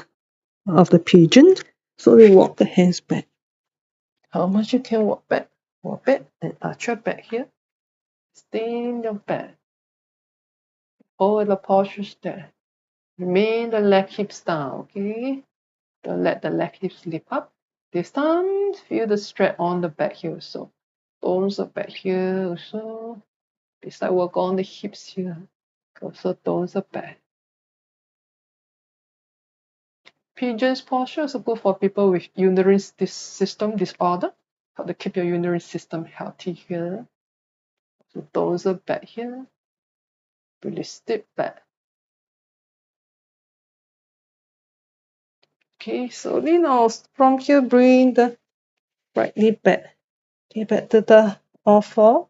Speaker 2: of the pigeon. Slowly walk the hands back. How much you can walk back? Walk back and arch your back here. Stay in your back. Hold the posture there. Remain the left hips down, okay? Don't let the left hips lift up. This time, feel the stretch on the back here also. Tones the back here also. This time, work on the hips here. Also tones the back. Pigeon's posture is good for people with urinary system disorder. How to keep your urinary system healthy here. So tones the back here. Really stiff back. Okay, so now from here, bring the right knee back. Okay, back to the all four.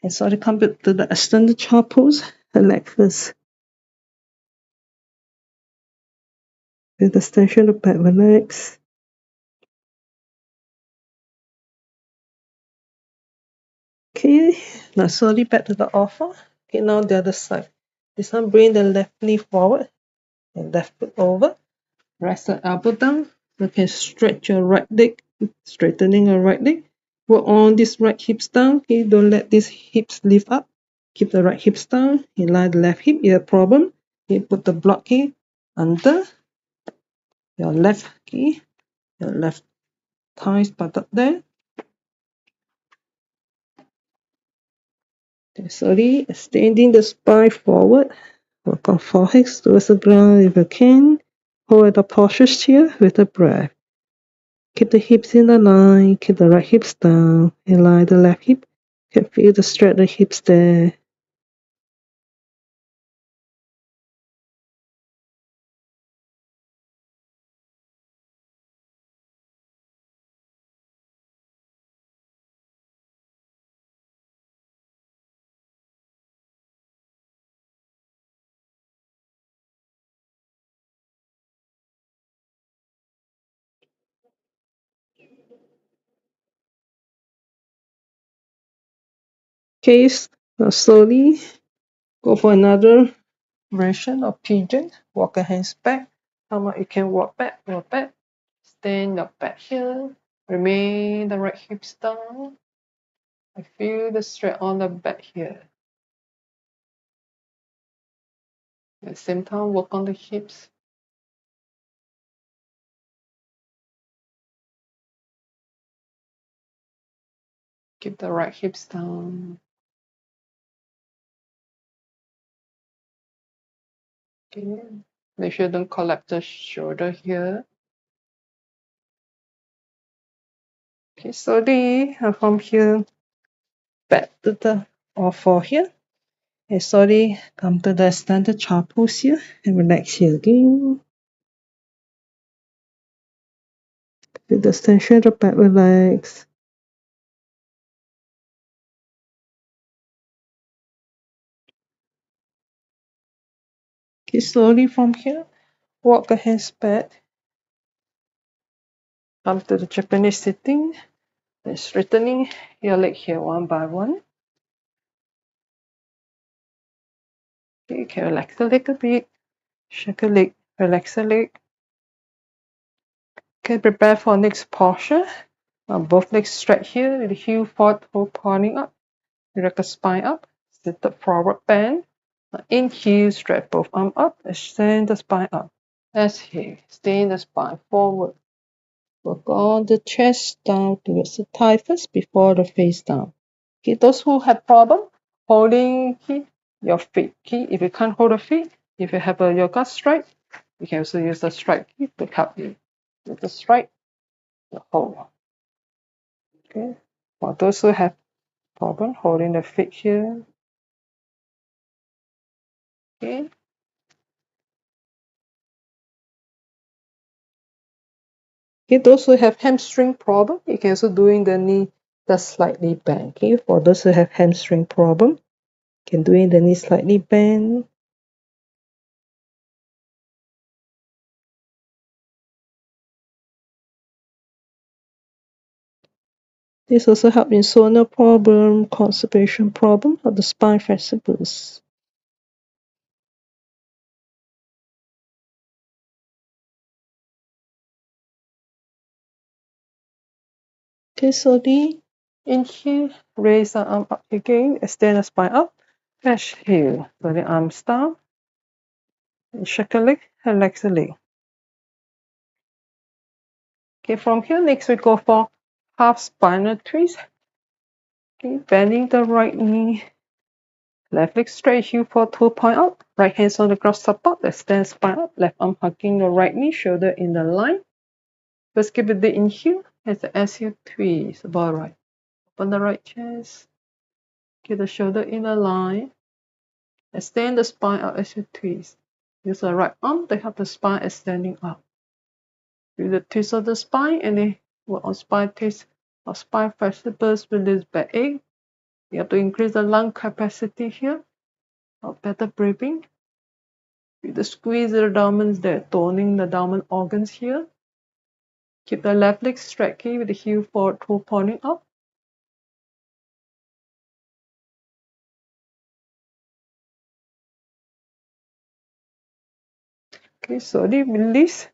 Speaker 2: And slowly come back to the extended child pose. And leg first. With the extension of back, relax. Okay, now slowly back to the all four. Okay, now the other side. This time, bring the left knee forward and left foot over. Rest the elbow down. You can stretch your right leg, straightening your right leg. Work on this right hips down. Okay, don't let these hips lift up. Keep the right hips down. Align the left hip. You have a problem. Okay, put the block here under your left key, your left thigh buttock there. Then slowly extending the spine forward. Work on forehead towards the ground if you can. Hold the postures here with the breath. Keep the hips in the line. Keep the right hips down. Align the left hip. You can feel the stretch of the hips there. Okay, now slowly go for another version of pigeon. Walk your hands back. How much you can walk back, walk back. Stand your back here.
Speaker 1: Remain the right hips down. I feel the stretch on the back here. At the same time, work on the hips. Keep the right hips down. Okay. Make sure you don't collapse the shoulder here. Okay, slowly from here back to the or for here. And slowly come to the standard child pose here and relax here again. Feel the tension of the back relax. Okay, slowly from here, walk the hands back. Come to the Japanese sitting. Then straightening your leg here one by one. Okay, you can relax the leg a bit. Shake a leg, relax the leg. Okay, prepare for next posture. Both legs straight here with the heel forward, toe pointing up. Direct the spine up. Seated forward bend. Inhale, stretch both arms up. Extend the spine up. Exhale, extend the spine forward. Work on the chest down towards the thigh first before the face down. Okay, those who have problem holding your feet. Okay, if you can't hold the feet, if you have a yoga strike, you can also use the strike key to help you with the strike, the hold. Okay, for those who have problem holding the feet here. Okay. Okay, those who have hamstring problem, you can also doing the knee that's slightly bent. Okay, for those who have hamstring problem, you can doing the knee slightly bent. This also helps in zona problem, constipation problem of the spine fascicles. Okay, slowly inhale, raise the arm up again, extend the spine up, exhale, so the arms down, and shake the leg, relax the leg. Okay, from here, next we go for half spinal twist. Okay, bending the right knee, left leg straight, heel for toe point up, right hands on the ground support, extend spine up, left arm hugging the right knee, shoulder in the line. First keep the inhale, as the exhale, twist, about right. Open the right chest, keep the shoulder in a line, extend the spine up as you twist. Use the right arm to help the spine extending up. Do the twist of the spine and then work on spine twist or spine fascicles, release backache. You have to increase the lung capacity here, or better breathing. With the squeeze the abdomen there, toning the abdomen organs here. Keep the left leg straight with the heel forward, toe pointing up. Okay, slowly release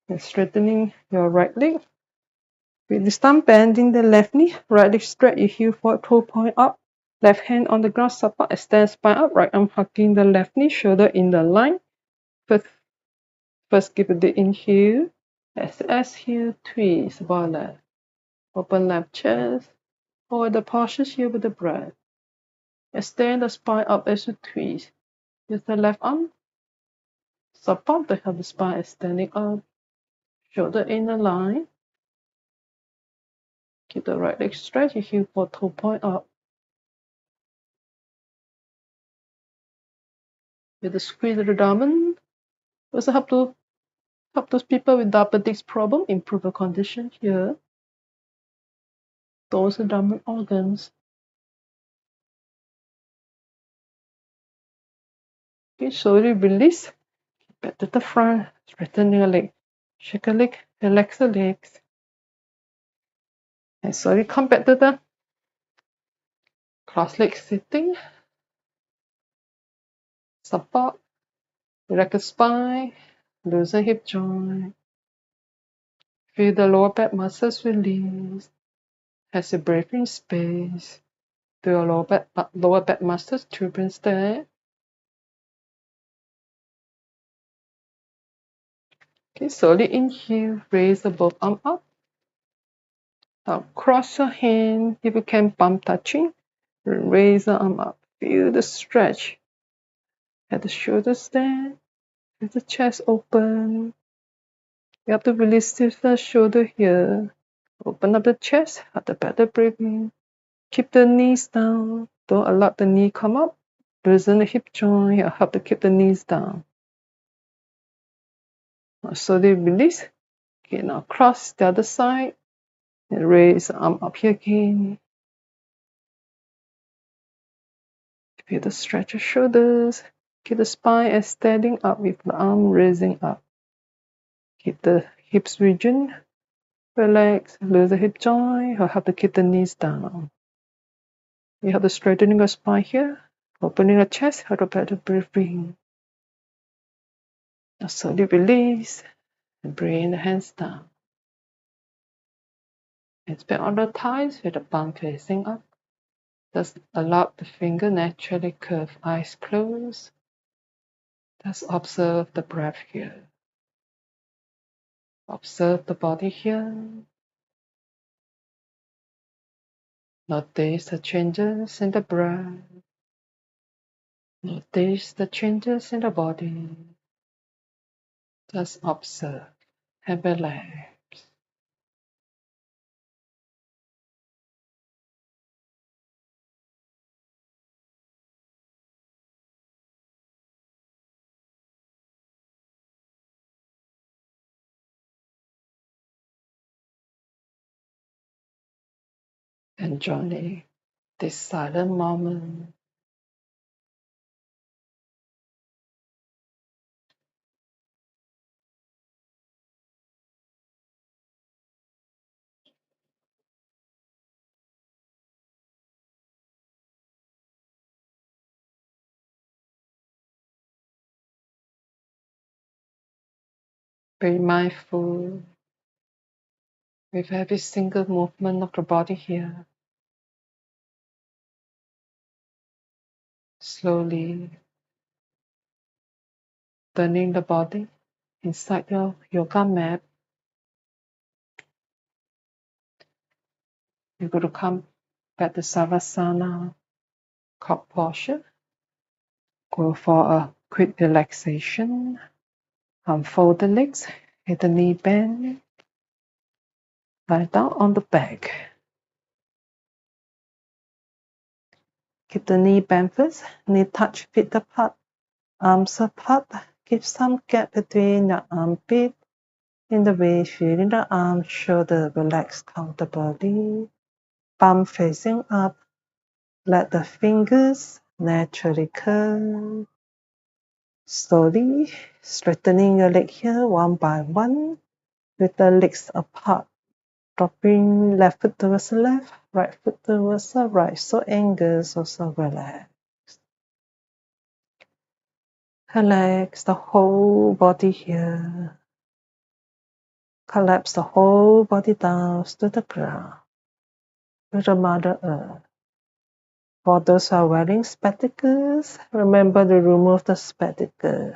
Speaker 1: and straightening your right leg. With this time, bending the left knee, right leg straight, your heel forward, toe point up. Left hand on the ground, support, extend spine up. Right arm hugging the left knee, shoulder in the line. First give it the inhale. Exhale, twist, about left. Open left chest. Hold the postures here with the breath. Extend the spine up as you twist. Use the left arm. Support to help the spine extending up. Shoulder in the line. Keep the right leg straight, your heel for toe point up. With the squeeze of the abdomen. Also help those people with diabetes problem improve the condition here. Those abdominal organs. Okay, slowly release. Back to the front. Straighten your leg. Shake a leg. Relax the legs. And slowly come back to the cross leg sitting. Support. Relax the spine. Loosen hip joint. Feel the lower back muscles release as you breathe in space. Do your lower back muscles to bring there. Okay, slowly inhale, raise the both arm up. Now cross your hand if you can, palm touching. Raise the arm up. Feel the stretch. Let the shoulders stand. Feel the chest open. You have to really stiff the shoulder here. Open up the chest. Have the better breathing. Keep the knees down. Don't allow the knee come up. Loosen the hip joint. You have to keep the knees down. Now slowly release. Okay, now cross the other side. And raise the arm up here again. Feel the stretch of shoulders. Keep the spine extending up with the arm raising up. Keep the hips region. Relax. Lose the hip joint. You have to keep the knees down. You have to straighten your spine here. Opening the chest. Have a better breathing. Now slowly release. And bring the hands down. Hands back on the thighs with the palm facing up. Just allow the finger naturally curve. Eyes closed. Just observe the breath here. Observe the body here. Notice the changes in the breath. Notice the changes in the body. Just observe and relax. Enjoy this silent moment. Be mindful with every single movement of the body here. Slowly turning the body inside your yoga mat. You're going to come back to Savasana, cock posture. Go for a quick relaxation. Unfold the legs, hit the knee bend. Lie down on the back. Keep the knee bent first. Knee touch feet apart. Arms apart. Give some gap between the armpit. In the way, feeling the arms, shoulder relax comfortably. Palm facing up. Let the fingers naturally curve. Slowly straightening your leg here one by one with the legs apart. Dropping left foot towards the left, right foot towards the right. So angles also relax. Relax the whole body here. Collapse the whole body down to the ground, to the Mother Earth. For those who are wearing spectacles, remember to remove the spectacles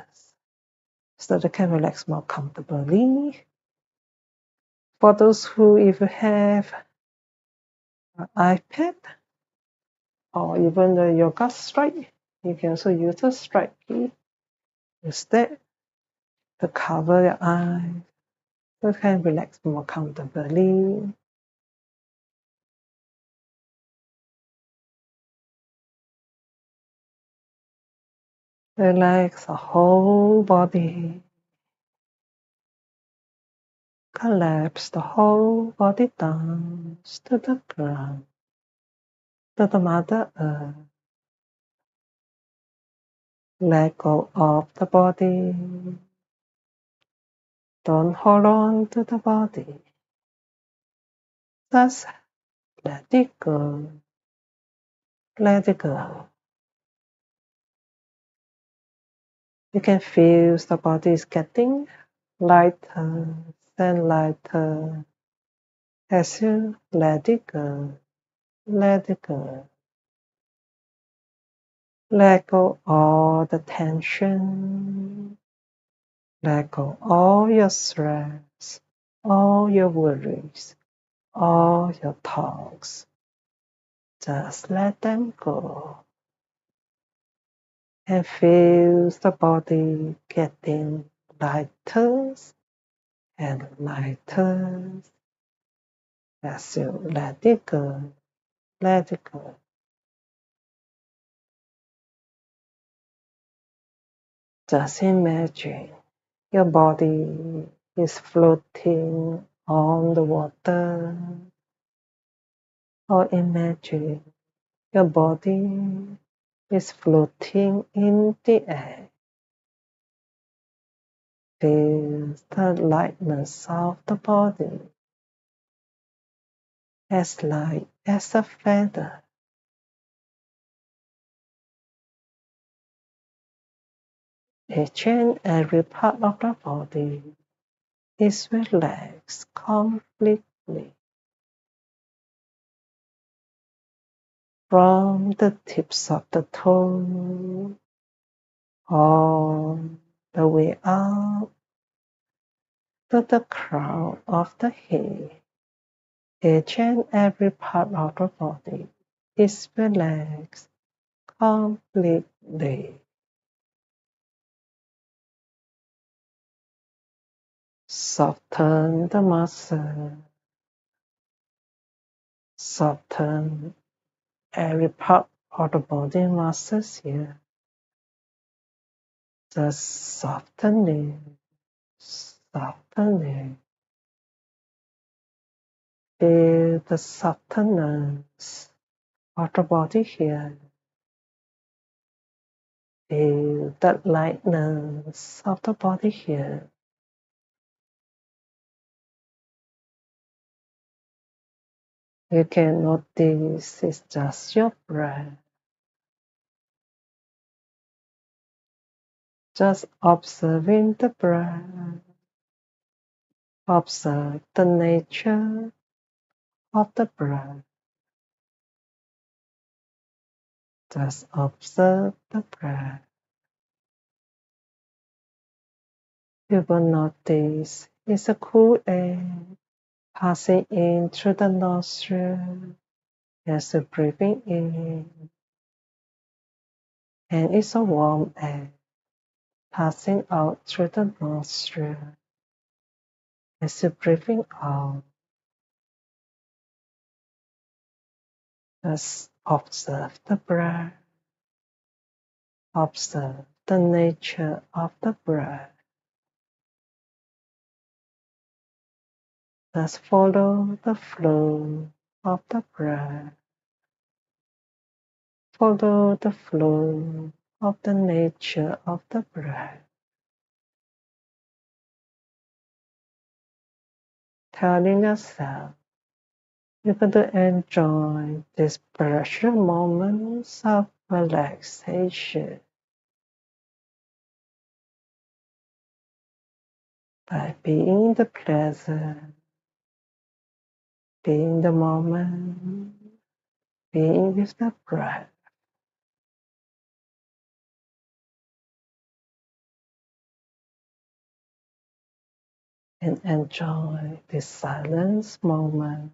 Speaker 1: so they can relax more comfortably. For those who even have an iPad or even the yoga strike, you can also use the strike key instead to cover your eyes so you can relax more comfortably. Relax the whole body. Collapse the whole body down to the ground, to the Mother Earth. Let go of the body. Don't hold on to the body. Just let it go. Let it go. You can feel the body is getting lighter,
Speaker 2: and lighter as you let it go. Let it go. Let go all the tension. Let go all your stress, all your worries, all your thoughts. Just let them go. And feel the body getting lighter and lighter as you let it go. Let it go. Just imagine your body is floating on the water, or imagine your body is floating in the air. Feel the lightness of the body as light as a feather. Each and every part of the body is relaxed completely. From the tips of the toes all the way up to the crown of the head. Each and every part of the body is relaxed completely. Soften the muscle. Soften every part of the body muscles here. Just soften it. Soften it. Feel the softness of the body here. Feel the lightness of the body here. You can notice it's just your breath. Just observing the breath. Observe the nature of the breath. Just observe the breath. You will notice it's a cool air passing in through the nostril as you're breathing in, and it's a warm air passing out through the nostril as you're breathing out. Just observe the breath. Observe the nature of the breath. Just follow the flow of the breath. Follow the flow of the nature of the breath. Telling yourself you're going to enjoy these precious moments of relaxation by being in the present, being in the moment, being with the breath, and enjoy this silence moment.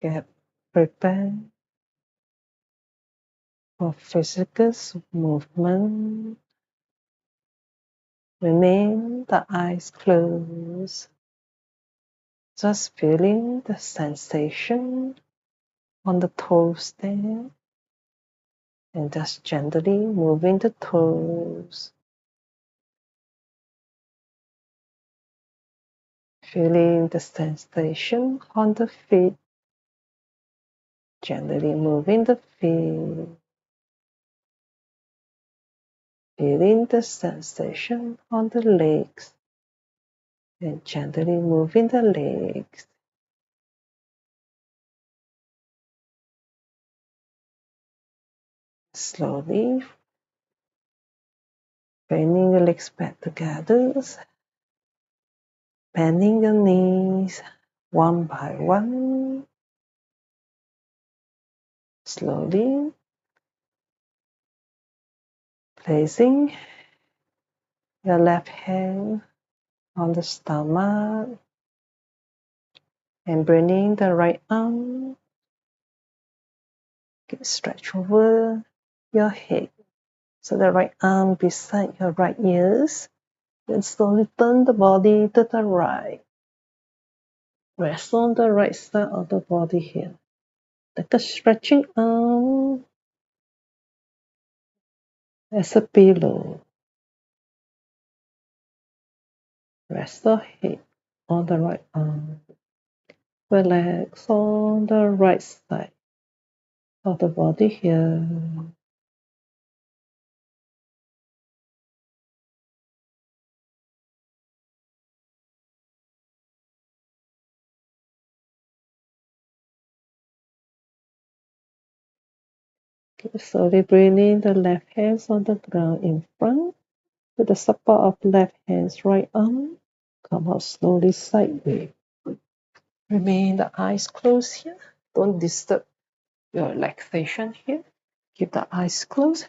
Speaker 2: Get prepared for physical movement. Remain the eyes closed, just feeling the sensation on the toes there, and just gently moving the toes, feeling the sensation on the feet, gently moving the feet, feeling the sensation on the legs, and gently moving the legs. Slowly bending your legs back together, bending your knees one by one. Slowly placing your left hand on the stomach and bringing the right arm. Stretch over your head. So the right arm beside your right ears. Then slowly turn the body to the right. Rest on the right side of the body here. Like a stretching arm as a pillow. Rest the head on the right arm. Relax on the right side of the body here. Slowly bring in the left hands on the ground in front with the support of left hand's right arm. Come out slowly sideways. Remain the eyes closed here. Don't disturb your relaxation here. Keep the eyes closed.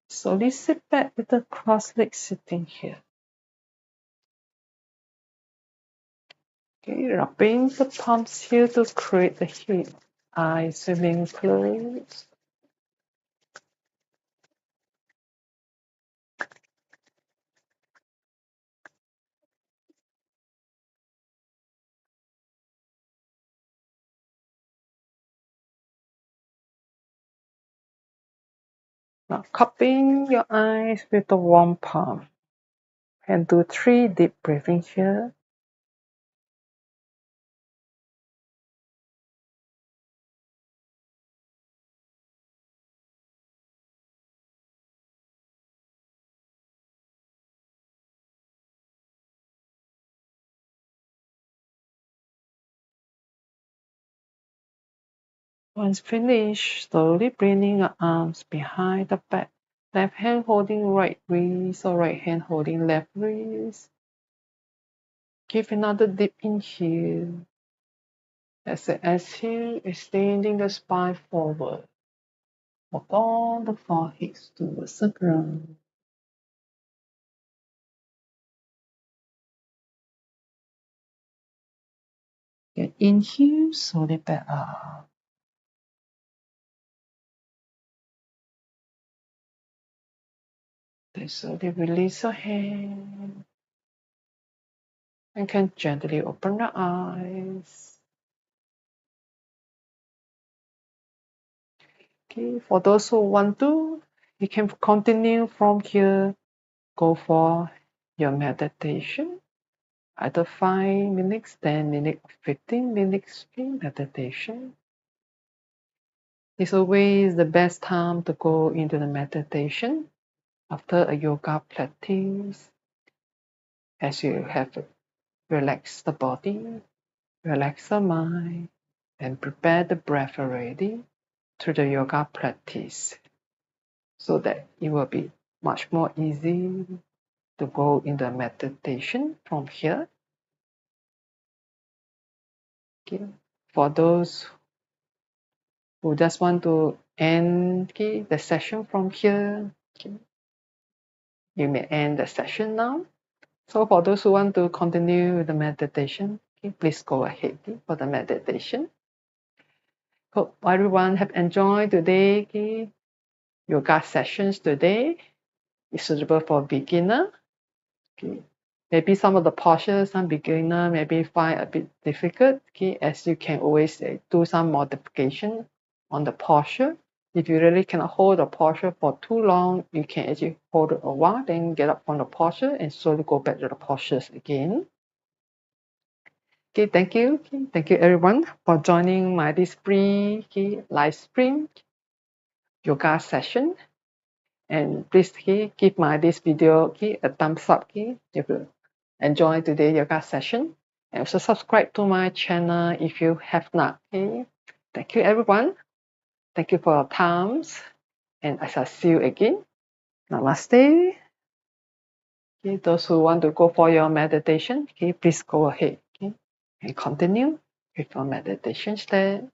Speaker 2: Slowly sit back with the cross legs sitting here. Okay, rubbing the palms here to create the heat. Eyes remain closed. Now cupping your eyes with the warm palm. And do 3 deep breathing here. Once finished, slowly bringing your arms behind the back. Left hand holding right wrist or right hand holding left wrist. Give another deep inhale. As an exhale, extending the spine forward. Walk on the forehead towards the ground. Then inhale, slowly back up. Then slowly release your hand. And can gently open the eyes. Okay, for those who want to, you can continue from here. Go for your meditation. Either 5 minutes, 10 minutes, 15 minutes meditation.
Speaker 1: It's always the best time to go into the meditation after a yoga practice, as you have relaxed the body, relax the mind, and prepare the breath already through the yoga practice, so that it will be much more easy to go into meditation from here. Okay. For those who just want to end the session from here, you may end the session now. So for those who want to continue with the meditation, please go ahead for the meditation. Hope everyone have enjoyed today yoga sessions today. It's suitable for beginner. Maybe some of the postures, some beginner maybe find a bit difficult. As you can always do some modification on the posture. If you really cannot hold the posture for too long, you can actually hold it a while, then get up from the posture and slowly go back to the postures again. Okay, thank you. Thank you everyone for joining my this free live stream yoga session. And please give my this video a thumbs up if you enjoy today's yoga session. And also subscribe to my channel if you have not. Thank you everyone. Thank you for your times. And I shall see you again. Namaste. Those who want to go for your meditation, please go ahead and continue with your meditation step.